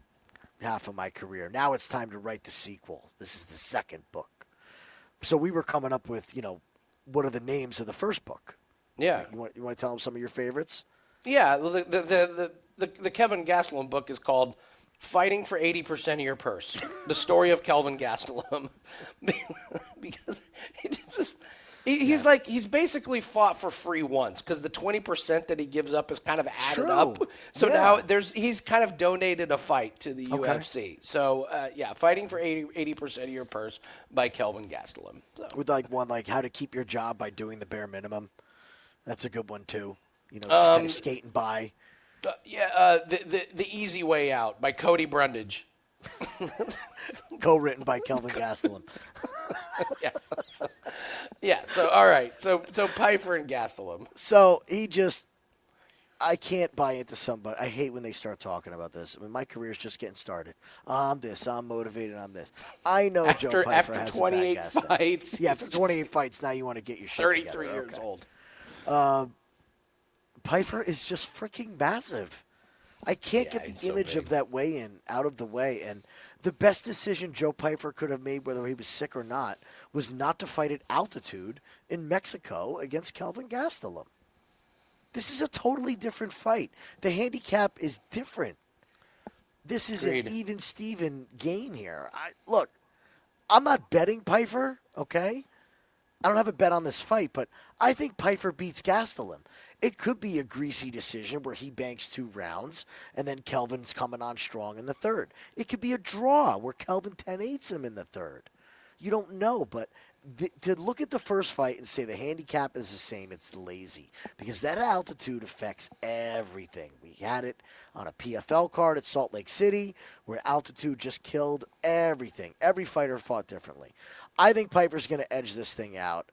Speaker 2: half of my career. Now it's time to write the sequel. This is the second book. So we were coming up with, what are the names of the first book?
Speaker 1: Yeah.
Speaker 2: You want to tell them some of your favorites?
Speaker 1: Yeah. The Kevin Gastelum book is called Fighting for 80% of Your Purse. The story of Kelvin Gastelum. Because he's basically fought for free once because the 20% that he gives up is kind of added up. So now he's kind of donated a fight to the UFC. So Fighting for 80% of Your Purse by Kelvin Gastelum. So.
Speaker 2: With one how to keep your job by doing the bare minimum. That's a good one too. Just kind of skating by.
Speaker 1: The Easy Way Out by Cody Brundage.
Speaker 2: Co-written by Kelvin Gastelum.
Speaker 1: So all right. So Pyfer and Gastelum.
Speaker 2: So I can't buy into somebody. I hate when they start talking about this. I mean, my career's just getting started. I'm motivated on this. I know Joe Pyfer has
Speaker 1: 28
Speaker 2: a bad
Speaker 1: fights.
Speaker 2: Yeah, after 28 fights, now you want to get your shit
Speaker 1: 33
Speaker 2: together.
Speaker 1: years old.
Speaker 2: Pyfer is just freaking massive. I can't get the image of that weigh-in out of the way. And the best decision Joe Pyfer could have made, whether he was sick or not, was not to fight at altitude in Mexico against Kelvin Gastelum. This is a totally different fight. The handicap is different. This is an even-Steven game here. Look, I'm not betting Pyfer, okay? I don't have a bet on this fight, but I think Pyfer beats Gastelum. It could be a greasy decision where he banks 2 rounds and then Kelvin's coming on strong in the third. It could be a draw where Kelvin 10-8s him in the third. You don't know, but to look at the first fight and say the handicap is the same, it's lazy because that altitude affects everything. We had it on a PFL card at Salt Lake City where altitude just killed everything. Every fighter fought differently. I think Piper's going to edge this thing out.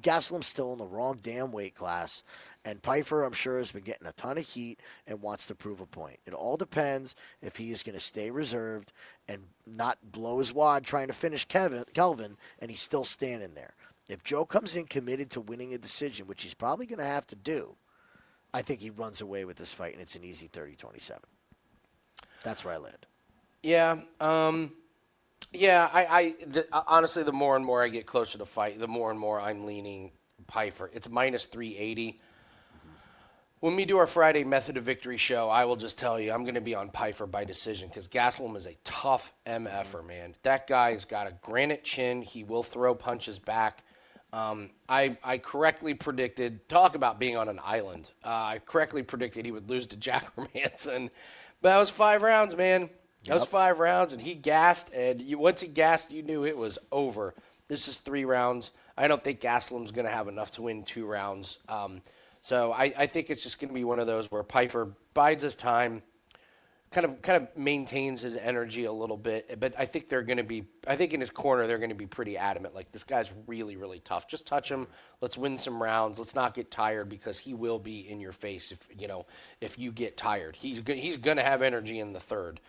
Speaker 2: Gastelum's still in the wrong damn weight class, and Pyfer, I'm sure, has been getting a ton of heat and wants to prove a point. It all depends if he is going to stay reserved and not blow his wad trying to finish Kelvin, and he's still standing there. If Joe comes in committed to winning a decision, which he's probably going to have to do, I think he runs away with this fight, and it's an easy 30-27. That's where I land.
Speaker 1: Yeah. Honestly, the more and more I get closer to fight, the more and more I'm leaning Pyfer. It's minus 380. When we do our Friday Method of Victory show, I will just tell you I'm going to be on Pfeiffer by decision because Gastelum is a tough MFer, man. That guy's got a granite chin. He will throw punches back. I correctly predicted, talk about being on an island. I correctly predicted he would lose to Jack Hermanson. But that was 5 rounds, man. That was 5 rounds, and he gassed. And once he gassed, you knew it was over. This is 3 rounds. I don't think Gastelum's going to have enough to win 2 rounds. So I think it's just going to be one of those where Pfeiffer bides his time, kind of maintains his energy a little bit. But I think they're going to be, I think in his corner they're going to be pretty adamant. Like, this guy's really, really tough. Just touch him. Let's win some rounds. Let's not get tired because he will be in your face if you get tired. He's going to have energy in the third.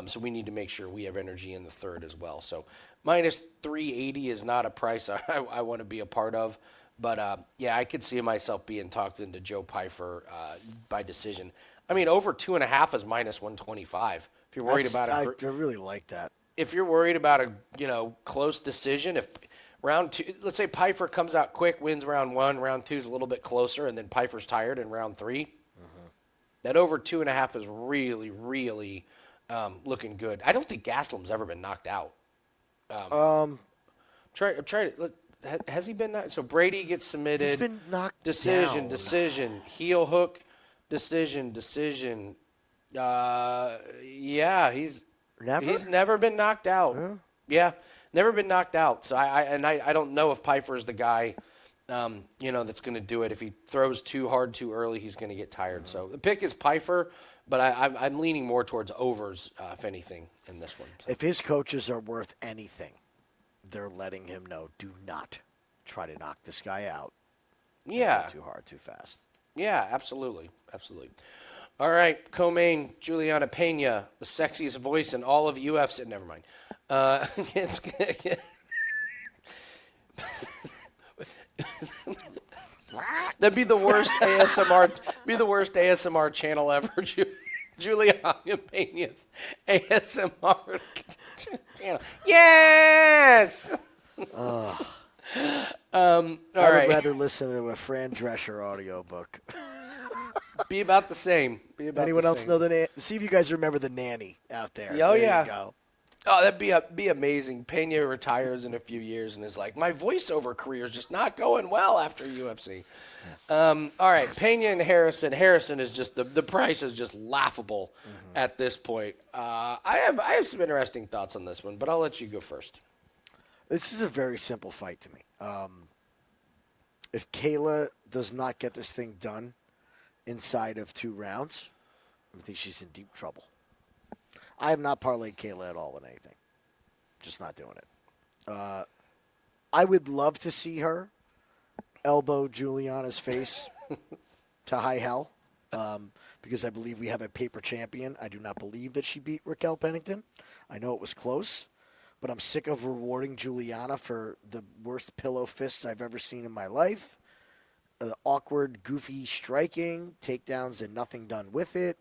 Speaker 1: So we need to make sure we have energy in the third as well. So minus 380 is not a price I want to be a part of. But, yeah, I could see myself being talked into Joe Pfeiffer by decision. I mean, over 2.5 is minus 125. If you're worried about it.
Speaker 2: I really like that.
Speaker 1: If you're worried about a, close decision, if round 2, let's say Pfeiffer comes out quick, wins round 1, round 2 is a little bit closer, and then Pfeiffer's tired in round 3, that over 2.5 is really, really looking good. I don't think Gastelum's ever been knocked out. I'm trying to. Has he been knocked? So Brady gets submitted.
Speaker 2: He's been knocked
Speaker 1: decision,
Speaker 2: down.
Speaker 1: Decision, heel hook, decision. Yeah, he's never been knocked out.
Speaker 2: Huh?
Speaker 1: Yeah, never been knocked out. So I don't know if Pfeiffer's the guy, that's going to do it. If he throws too hard too early, he's going to get tired. So the pick is Pfeiffer, but I'm leaning more towards overs, if anything, in this one. So.
Speaker 2: If his coaches are worth anything, they're letting him know, do not try to knock this guy out.
Speaker 1: Yeah.
Speaker 2: Too hard, too fast.
Speaker 1: Yeah, absolutely. All right, co-main, Juliana Pena, the sexiest voice in all of UFC. Never mind. That'd be the worst ASMR. Be the worst ASMR channel ever. Juliana Pena's ASMR channel. Yes.
Speaker 2: I
Speaker 1: right.
Speaker 2: would rather listen to a Fran Drescher audiobook.
Speaker 1: Be about the same.
Speaker 2: Anyone else know the name? See if you guys remember the nanny out there.
Speaker 1: Oh,
Speaker 2: there
Speaker 1: yeah.
Speaker 2: You go.
Speaker 1: Oh, that'd be amazing. Pena retires in a few years and is like, my voiceover career is just not going well after UFC. All right, Pena and Harrison. Harrison is just the price is just laughable at this point. I have some interesting thoughts on this one, but I'll let you go first.
Speaker 2: This is a very simple fight to me. If Kayla does not get this thing done inside of 2 rounds, I think she's in deep trouble. I have not parlayed Kayla at all with anything. Just not doing it. I would love to see her elbow Juliana's face to high hell because I believe we have a paper champion. I do not believe that she beat Raquel Pennington. I know it was close, but I'm sick of rewarding Juliana for the worst pillow fists I've ever seen in my life. Awkward, goofy striking, takedowns and nothing done with it.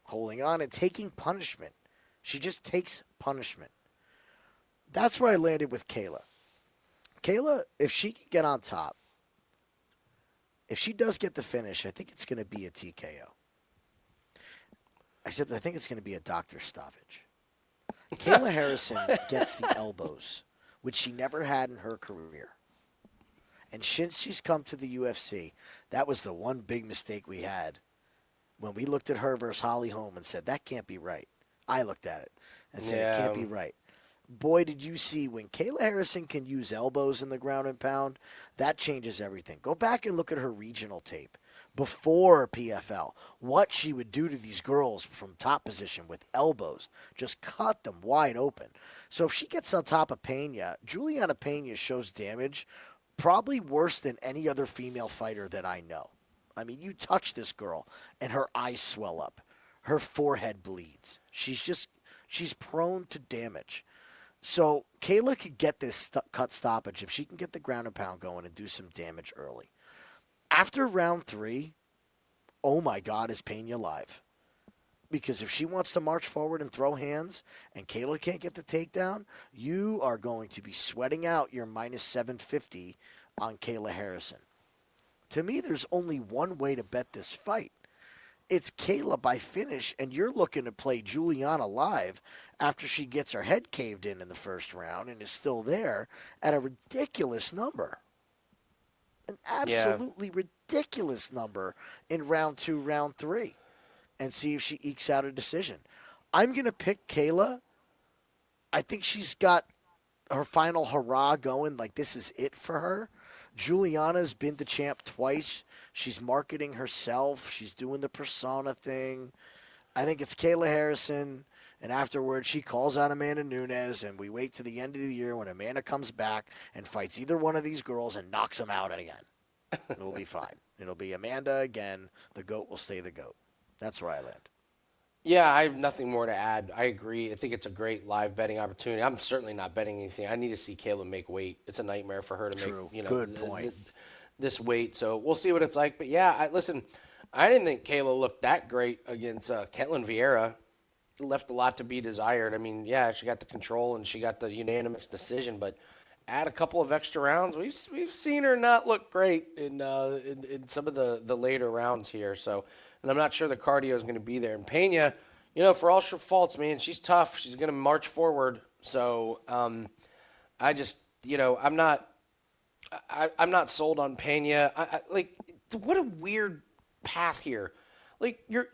Speaker 2: Holding on and taking punishment. She just takes punishment. That's where I landed with Kayla. Kayla, if she can get on top, if she does get the finish, I think it's going to be a TKO. Except I think it's going to be a doctor stoppage. Kayla Harrison gets the elbows, which she never had in her career. And since she's come to the UFC, that was the one big mistake we had. When we looked at her versus Holly Holm and said, that can't be right. I looked at it and said, it can't be right. Boy, did you see when Kayla Harrison can use elbows in the ground and pound, that changes everything. Go back and look at her regional tape before PFL. What she would do to these girls from top position with elbows. Just cut them wide open. So if she gets on top of Pena, Juliana Pena shows damage probably worse than any other female fighter that I know. I mean, you touch this girl, and her eyes swell up. Her forehead bleeds. She's prone to damage. So Kayla could get this cut stoppage if she can get the ground and pound going and do some damage early. After round 3, oh my God, is Pena live? Because if she wants to march forward and throw hands, and Kayla can't get the takedown, you are going to be sweating out your minus 750 on Kayla Harrison. To me, there's only one way to bet this fight. It's Kayla by finish, and you're looking to play Juliana live after she gets her head caved in the first round and is still there at a ridiculous number. An absolutely ridiculous number in round 2, round 3, and see if she ekes out a decision. I'm going to pick Kayla. I think she's got her final hurrah going, like this is it for her. Juliana's been the champ twice. She's marketing herself. She's doing the persona thing. I think it's Kayla Harrison, and afterwards she calls out Amanda Nunes, and we wait to the end of the year when Amanda comes back and fights either one of these girls and knocks them out again. It'll be fine. It'll be Amanda again. The GOAT will stay the GOAT. That's where I land.
Speaker 1: Yeah, I have nothing more to add. I agree. I think it's a great live betting opportunity. I'm certainly not betting anything. I need to see Kayla make weight. It's a nightmare for her to make,
Speaker 2: Good point.
Speaker 1: This weight. So we'll see what it's like. But yeah, listen, I didn't think Kayla looked that great against Ketlin Vieira. Left a lot to be desired. I mean, yeah, she got the control and she got the unanimous decision, but add a couple of extra rounds. We've seen her not look great in some of the later rounds here. So. And I'm not sure the cardio is going to be there. And Pena, for all her faults, man, she's tough. She's going to march forward. So I just, I'm not sold on Pena. Like, what a weird path here. Like, you're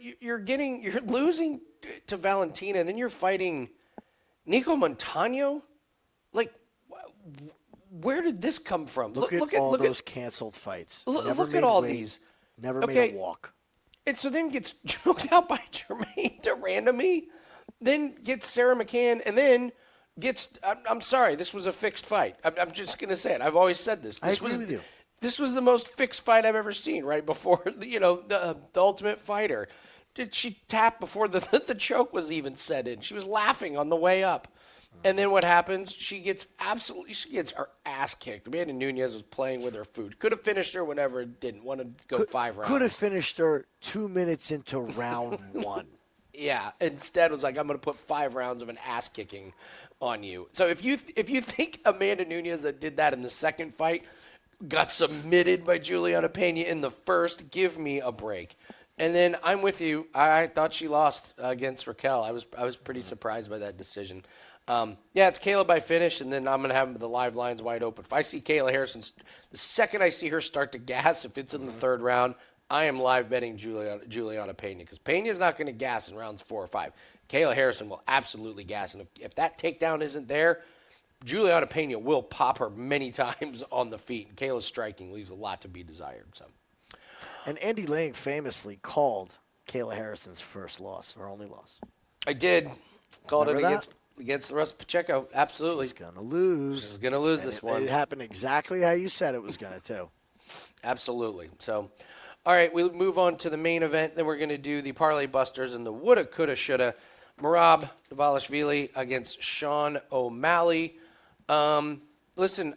Speaker 1: losing to Valentina, and then you're fighting Nico Montano. Like, where did this come from?
Speaker 2: Look at all those canceled fights.
Speaker 1: Look at all these.
Speaker 2: Never made a walk.
Speaker 1: And so then gets choked out by Jermaine Durandamy, then gets Sarah McCann, and then gets. I'm sorry, this was a fixed fight. I'm just gonna say it. I've always said this.
Speaker 2: I agree with you.
Speaker 1: This was the most fixed fight I've ever seen. Right before the Ultimate Fighter, did she tap before the choke was even set in? She was laughing on the way up. And then what happens? She gets her ass kicked. Amanda Nunes was playing with her food. Could have finished her whenever it didn't want to go 5 rounds.
Speaker 2: Could have finished her 2 minutes into round 1.
Speaker 1: Yeah. Instead was like, I'm going to put 5 rounds of an ass kicking on you. So if you think Amanda Nunes that did that in the second fight got submitted by Juliana Pena in the first, give me a break. And then I'm with you. I thought she lost against Raquel. I was pretty surprised by that decision. It's Kayla by finish, and then I'm going to have the live lines wide open. If I see Kayla Harrison, the second I see her start to gas, if it's in the third round, I am live betting Juliana Pena, because Pena's not going to gas in rounds 4 or 5. Kayla Harrison will absolutely gas, and if that takedown isn't there, Juliana Pena will pop her many times on the feet. And Kayla's striking leaves a lot to be desired. So,
Speaker 2: and Andy Lang famously called Kayla Harrison's first loss, or only loss.
Speaker 1: I did. Called
Speaker 2: Remember
Speaker 1: it against Russ Pacheco. Absolutely.
Speaker 2: She's going to lose.
Speaker 1: She's going to lose this one.
Speaker 2: It happened exactly how you said it was going to, too.
Speaker 1: Absolutely. So, all right, we'll move on to the main event. Then we're going to do the Parlay Busters and the woulda, coulda, shoulda. Merab Dvalishvili against Sean O'Malley. Listen,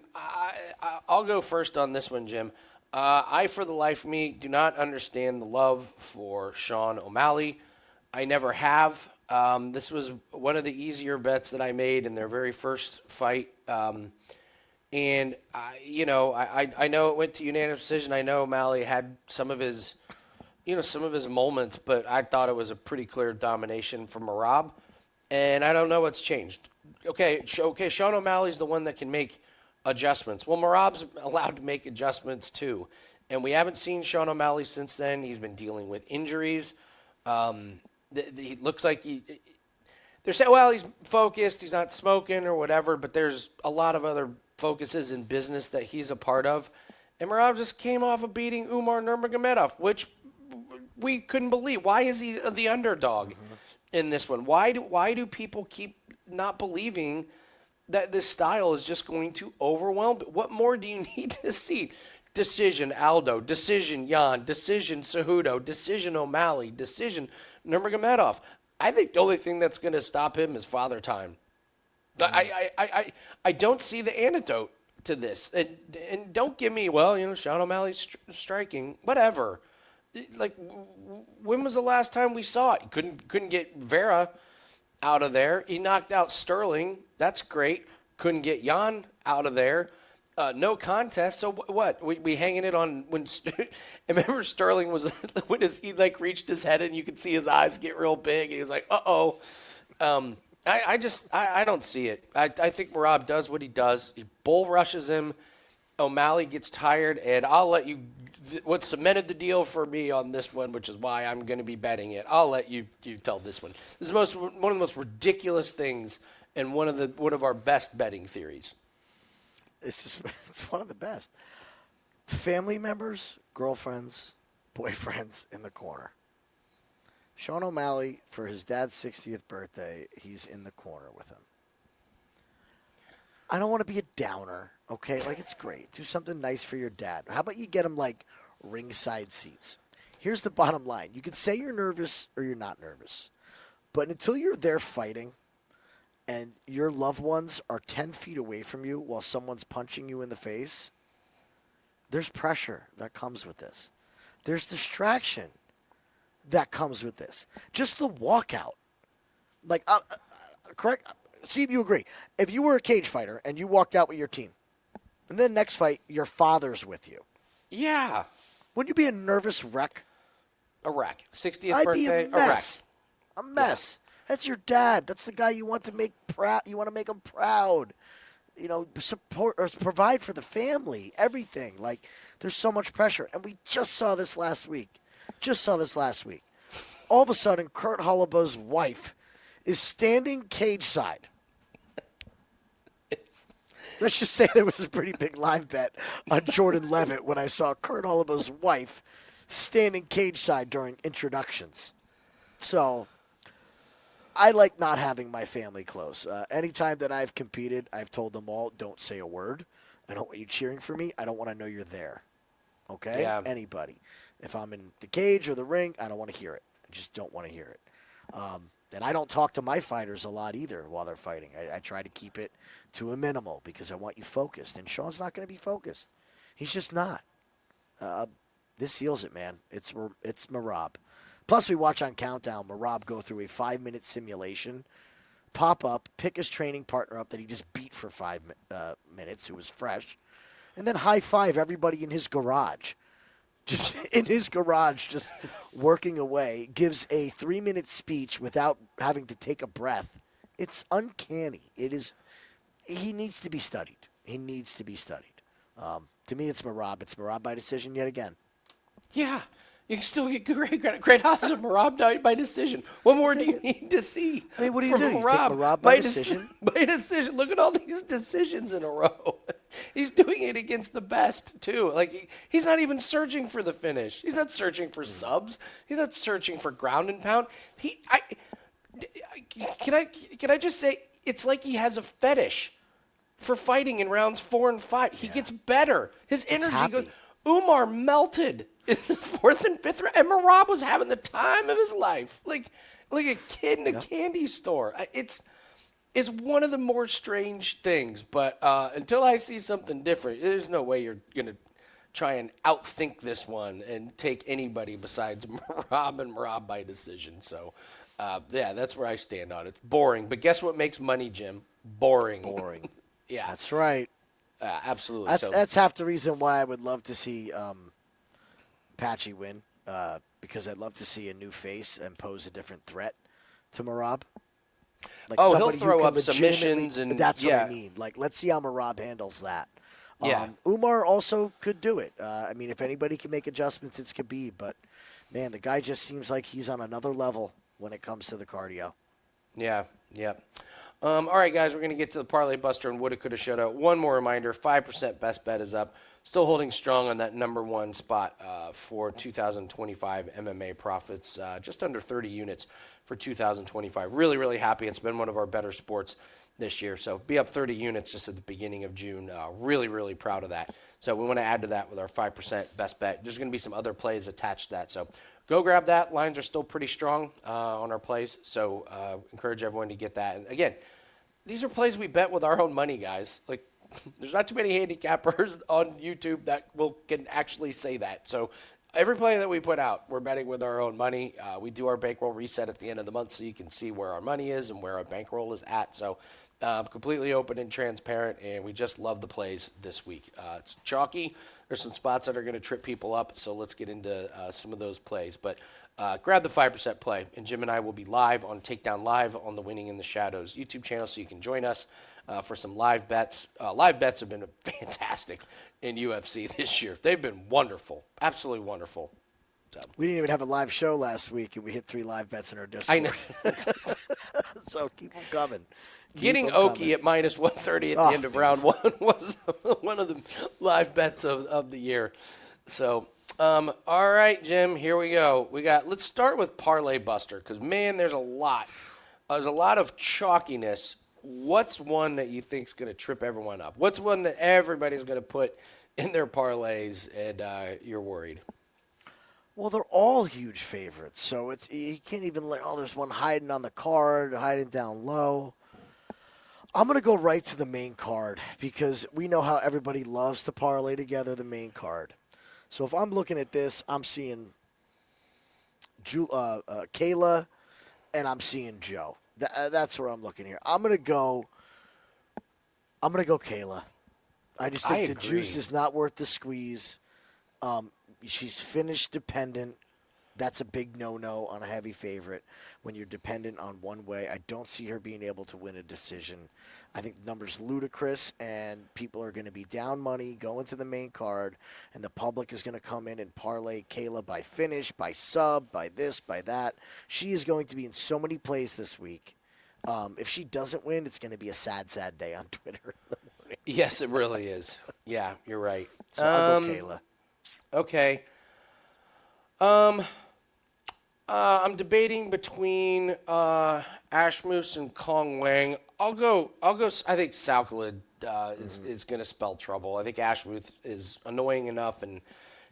Speaker 1: I'll go first on this one, Jim. I, for the life of me, do not understand the love for Sean O'Malley. I never have. This was one of the easier bets that I made in their very first fight. And I know it went to unanimous decision. I know O'Malley had some of his moments, but I thought it was a pretty clear domination from Merab. And I don't know what's changed. Okay, Sean O'Malley's the one that can make adjustments. Well, Merab's allowed to make adjustments too. And we haven't seen Sean O'Malley since then. He's been dealing with injuries. He looks like they're saying, well, he's focused, he's not smoking or whatever, but there's a lot of other focuses in business that he's a part of. And Merab just came off of beating Umar Nurmagomedov, which we couldn't believe. Why is he the underdog in this one? Why do people keep not believing that this style is just going to overwhelm? What more do you need to see? Decision Aldo, decision Yan, decision Cejudo, decision O'Malley, decision Nurmagomedov. I think the only thing that's going to stop him is Father Time. I don't see the antidote to this. And don't give me, Sean O'Malley's striking, whatever. Like, when was the last time we saw it? He couldn't get Vera out of there. He knocked out Sterling. That's great. Couldn't get Jan out of there. No contest. So what? We hanging it on when? Remember Sterling was when he like reached his head and you could see his eyes get real big and he was like, "Uh-oh." I don't see it. I think Merab does what he does. He bull rushes him. O'Malley gets tired, and I'll let you. What cemented the deal for me on this one, which is why I'm going to be betting it. I'll let you tell this one. This is one of the most ridiculous things, and one of our best betting theories.
Speaker 2: It's one of the best. Family members, girlfriends, boyfriends in the corner. Sean O'Malley, for his dad's 60th birthday, he's in the corner with him. I don't want to be a downer, okay? Like, it's great. Do something nice for your dad. How about you get him, like, ringside seats? Here's the bottom line. You can say you're nervous or you're not nervous. But until you're there fighting and your loved ones are 10 feet away from you while someone's punching you in the face, there's pressure that comes with this. There's distraction that comes with this. Just the walkout. Like, correct? See if you agree. If you were a cage fighter and you walked out with your team, and then next fight, your father's with you.
Speaker 1: Yeah.
Speaker 2: Wouldn't you be a nervous wreck?
Speaker 1: A wreck. 60th
Speaker 2: I'd
Speaker 1: birthday,
Speaker 2: be a mess. A mess. Yeah. That's your dad. That's the guy you want to make proud. You want to make him proud. You know, support or provide for the family, everything. Like, there's so much pressure. And we just saw this last week. All of a sudden, Kurt Holloway's wife is standing cage side. Let's just say there was a pretty big live bet on Jordan Levitt when I saw Kurt Holloway's wife standing cage side during introductions. So I like not having my family close. Anytime that I've competed, I've told them all, don't say a word. I don't want you cheering for me. I don't want to know you're there. Okay?
Speaker 1: Yeah.
Speaker 2: Anybody. If I'm in the cage or the ring, I don't want to hear it. I just don't want to hear it. And I don't talk to my fighters a lot either while they're fighting. I try to keep it to a minimal because I want you focused. And Sean's not going to be focused. He's just not. This seals it, man. It's Merab. Plus, we watch on Countdown Merab go through a 5-minute simulation, pop up, pick his training partner up that he just beat for 5 minutes, who was fresh, and then high-five everybody in his garage. Just in his garage, just working away, gives a 3-minute speech without having to take a breath. It's uncanny. It is. He needs to be studied. To me, it's Merab. It's Merab by decision yet again.
Speaker 1: Yeah. You can still get great odds of Merab by decision. What more do you need to see?
Speaker 2: I mean, what do you do? You take Merab by decision?
Speaker 1: By decision. Look at all these decisions in a row. He's doing it against the best, too. Like, he's not even searching for the finish. He's not searching for subs. He's not searching for ground and pound. Can I just say, it's like he has a fetish for fighting in rounds 4 and 5. He gets better. His energy goes. Umar melted in the 4th and 5th round, and Merab was having the time of his life, like a kid in a candy store. It's one of the more strange things, but until I see something different, there's no way you're going to try and outthink this one and take anybody besides Merab by decision. So, that's where I stand on it. It's boring, but guess what makes money, Jim? Boring. Yeah.
Speaker 2: That's right.
Speaker 1: Absolutely.
Speaker 2: That's half the reason why I would love to see Patchy win, because I'd love to see a new face and pose a different threat to Merab. Like
Speaker 1: he'll throw up submissions and
Speaker 2: that's what I mean. Like, let's see how Merab handles that.
Speaker 1: Yeah.
Speaker 2: Umar also could do it. I mean, if anybody can make adjustments, it's Khabib. But man, the guy just seems like he's on another level when it comes to the cardio.
Speaker 1: Yeah. All right, guys, we're going to get to the Parlay Buster and Woulda, Coulda, Shoulda. One more reminder, 5% best bet is up. Still holding strong on that number one spot for 2025 MMA profits. Just under 30 units for 2025. Really, really happy. It's been one of our better sports this year. So be up 30 units just at the beginning of June. Really, really proud of that. So we want to add to that with our 5% best bet. There's going to be some other plays attached to that. So go grab that. Lines are still pretty strong on our plays. So encourage everyone to get that. And again, these are plays we bet with our own money, guys. Like, there's not too many handicappers on YouTube that can actually say that. So every play that we put out, we're betting with our own money. We do our bankroll reset at the end of the month so you can see where our money is and where our bankroll is at. So completely open and transparent, and we just love the plays this week. It's chalky. There's some spots that are going to trip people up, so let's get into some of those plays. But grab the 5% play, and Jim and I will be live on Takedown Live on the Winning in the Shadows YouTube channel, so you can join us for some live bets. Live bets have been fantastic in UFC this year. They've been wonderful, absolutely wonderful. So.
Speaker 2: We didn't even have a live show last week, and we hit 3 live bets in our Discord.
Speaker 1: I know.
Speaker 2: So keep them coming.
Speaker 1: Getting Oki at minus 130 at the end of round 1 was one of the live bets of the year. So, all right, Jim, here we go. Let's start with Parlay Buster because, man, there's a lot. There's a lot of chalkiness. What's one that you think is going to trip everyone up? What's one that everybody's going to put in their parlays and you're worried?
Speaker 2: Well, they're all huge favorites, so you can't even there's one hiding on the card, hiding down low. I'm going to go right to the main card because we know how everybody loves to parlay together the main card. So if I'm looking at this, I'm seeing Kayla and I'm seeing Joe. That's where I'm looking here. I'm going to go Kayla. I just think the juice is not worth the squeeze. She's finish dependent. That's a big no-no on a heavy favorite when you're dependent on one way. I don't see her being able to win a decision. I think the number's ludicrous, and people are going to be down money, going to the main card, and the public is going to come in and parlay Kayla by finish, by sub, by this, by that. She is going to be in so many plays this week. If she doesn't win, it's going to be a sad, sad day on Twitter in the morning.
Speaker 1: Yes, it really is. Yeah, you're right.
Speaker 2: So I'll go Kayla.
Speaker 1: Okay. I'm debating between Ashmouz and Cong Wang. I'll go. I think Salkilld is going to spell trouble. I think Ashmouz is annoying enough and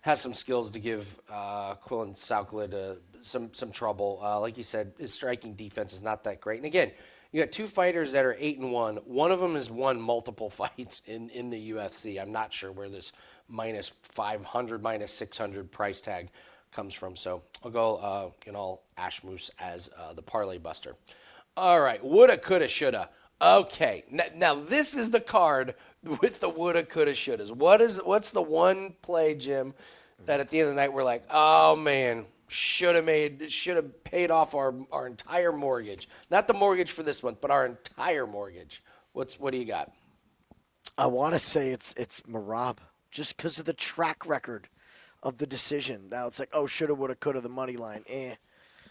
Speaker 1: has some skills to give Quillan Salkilld some trouble. Like you said, his striking defense is not that great. And again, you got 2 fighters that are 8-1. One of them has won multiple fights in the UFC. I'm not sure where this minus 500, minus 600 price tag comes from. So I'll go Ashmouz as the parlay buster. All right, woulda, coulda, shoulda. Okay, now this is the card with the woulda, coulda, shouldas. What's the one play, Jim, that at the end of the night we're like, oh man, should have paid off our entire mortgage. Not the mortgage for this month, but our entire mortgage. What do you got?
Speaker 2: I want to say it's Merab, just because of the track record of the decision. Now it's like, oh, shoulda, woulda, coulda, the money line.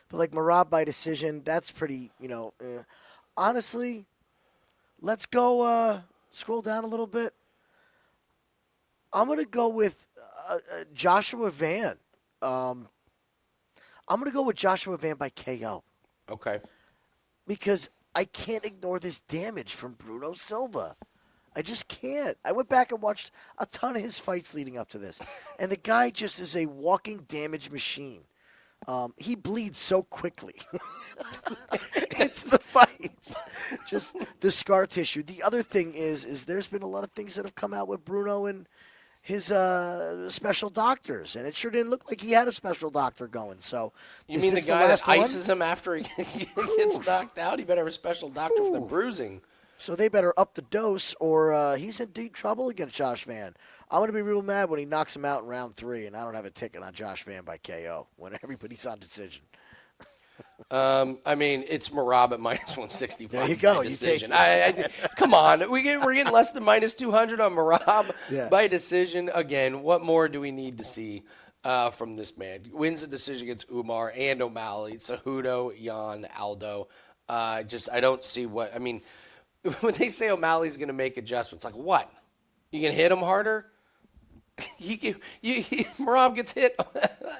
Speaker 2: But like Merab by decision, that's pretty, Honestly, let's go scroll down a little bit. I'm going to go with Joshua Van. I'm going to go with Joshua Van by KO.
Speaker 1: Okay.
Speaker 2: Because I can't ignore this damage from Bruno Silva. I just can't. I went back and watched a ton of his fights leading up to this. And the guy just is a walking damage machine. He bleeds so quickly into the fights. Just the scar tissue. The other thing is there's been a lot of things that have come out with Bruno and his special doctors. And it sure didn't look like he had a special doctor going. So
Speaker 1: you mean the guy that ices him after he gets knocked out? He better have a special doctor for the bruising.
Speaker 2: So they better up the dose, or he's in deep trouble against Josh Van. I'm going to be real mad when he knocks him out in round 3, and I don't have a ticket on Josh Van by KO when everybody's on decision.
Speaker 1: I mean, it's Merab at minus 165.
Speaker 2: There you go.
Speaker 1: You take it. Come on. We're getting less than minus 200 on Merab by decision. Again, what more do we need to see from this man? Wins the decision against Umar and O'Malley, Cejudo, Yan, Aldo. I don't see what – I mean – when they say O'Malley's going to make adjustments, like what? You can hit him harder? Merab gets hit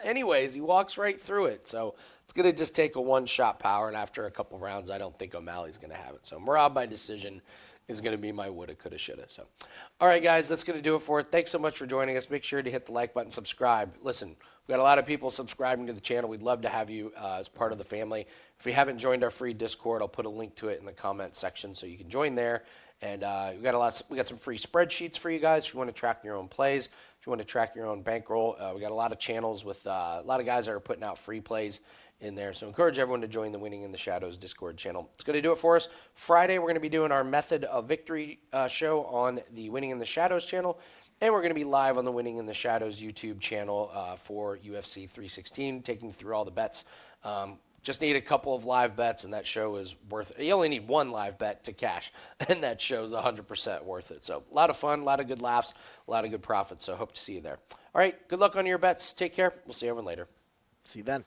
Speaker 1: anyways. He walks right through it. So it's going to just take a one-shot power, and after a couple rounds, I don't think O'Malley's going to have it. So Merab by decision is going to be my woulda, coulda, shoulda. So, all right, guys, that's going to do it for it. Thanks so much for joining us. Make sure to hit the like button, subscribe. Listen, we've got a lot of people subscribing to the channel. We'd love to have you as part of the family. If you haven't joined our free Discord, I'll put a link to it in the comment section so you can join there. And we got some free spreadsheets for you guys if you want to track your own plays. If you want to track your own bankroll, we got a lot of channels with a lot of guys that are putting out free plays in there. So encourage everyone to join the Winning in the Shadows Discord channel. It's going to do it for us. Friday, we're going to be doing our Method of Victory show on the Winning in the Shadows channel. And we're going to be live on the Winning in the Shadows YouTube channel for UFC 316, taking you through all the bets. Just need a couple of live bets, and that show is worth it. You only need one live bet to cash, and that show is 100% worth it. So a lot of fun, a lot of good laughs, a lot of good profits. So hope to see you there. All right, good luck on your bets. Take care. We'll see everyone later.
Speaker 2: See you then.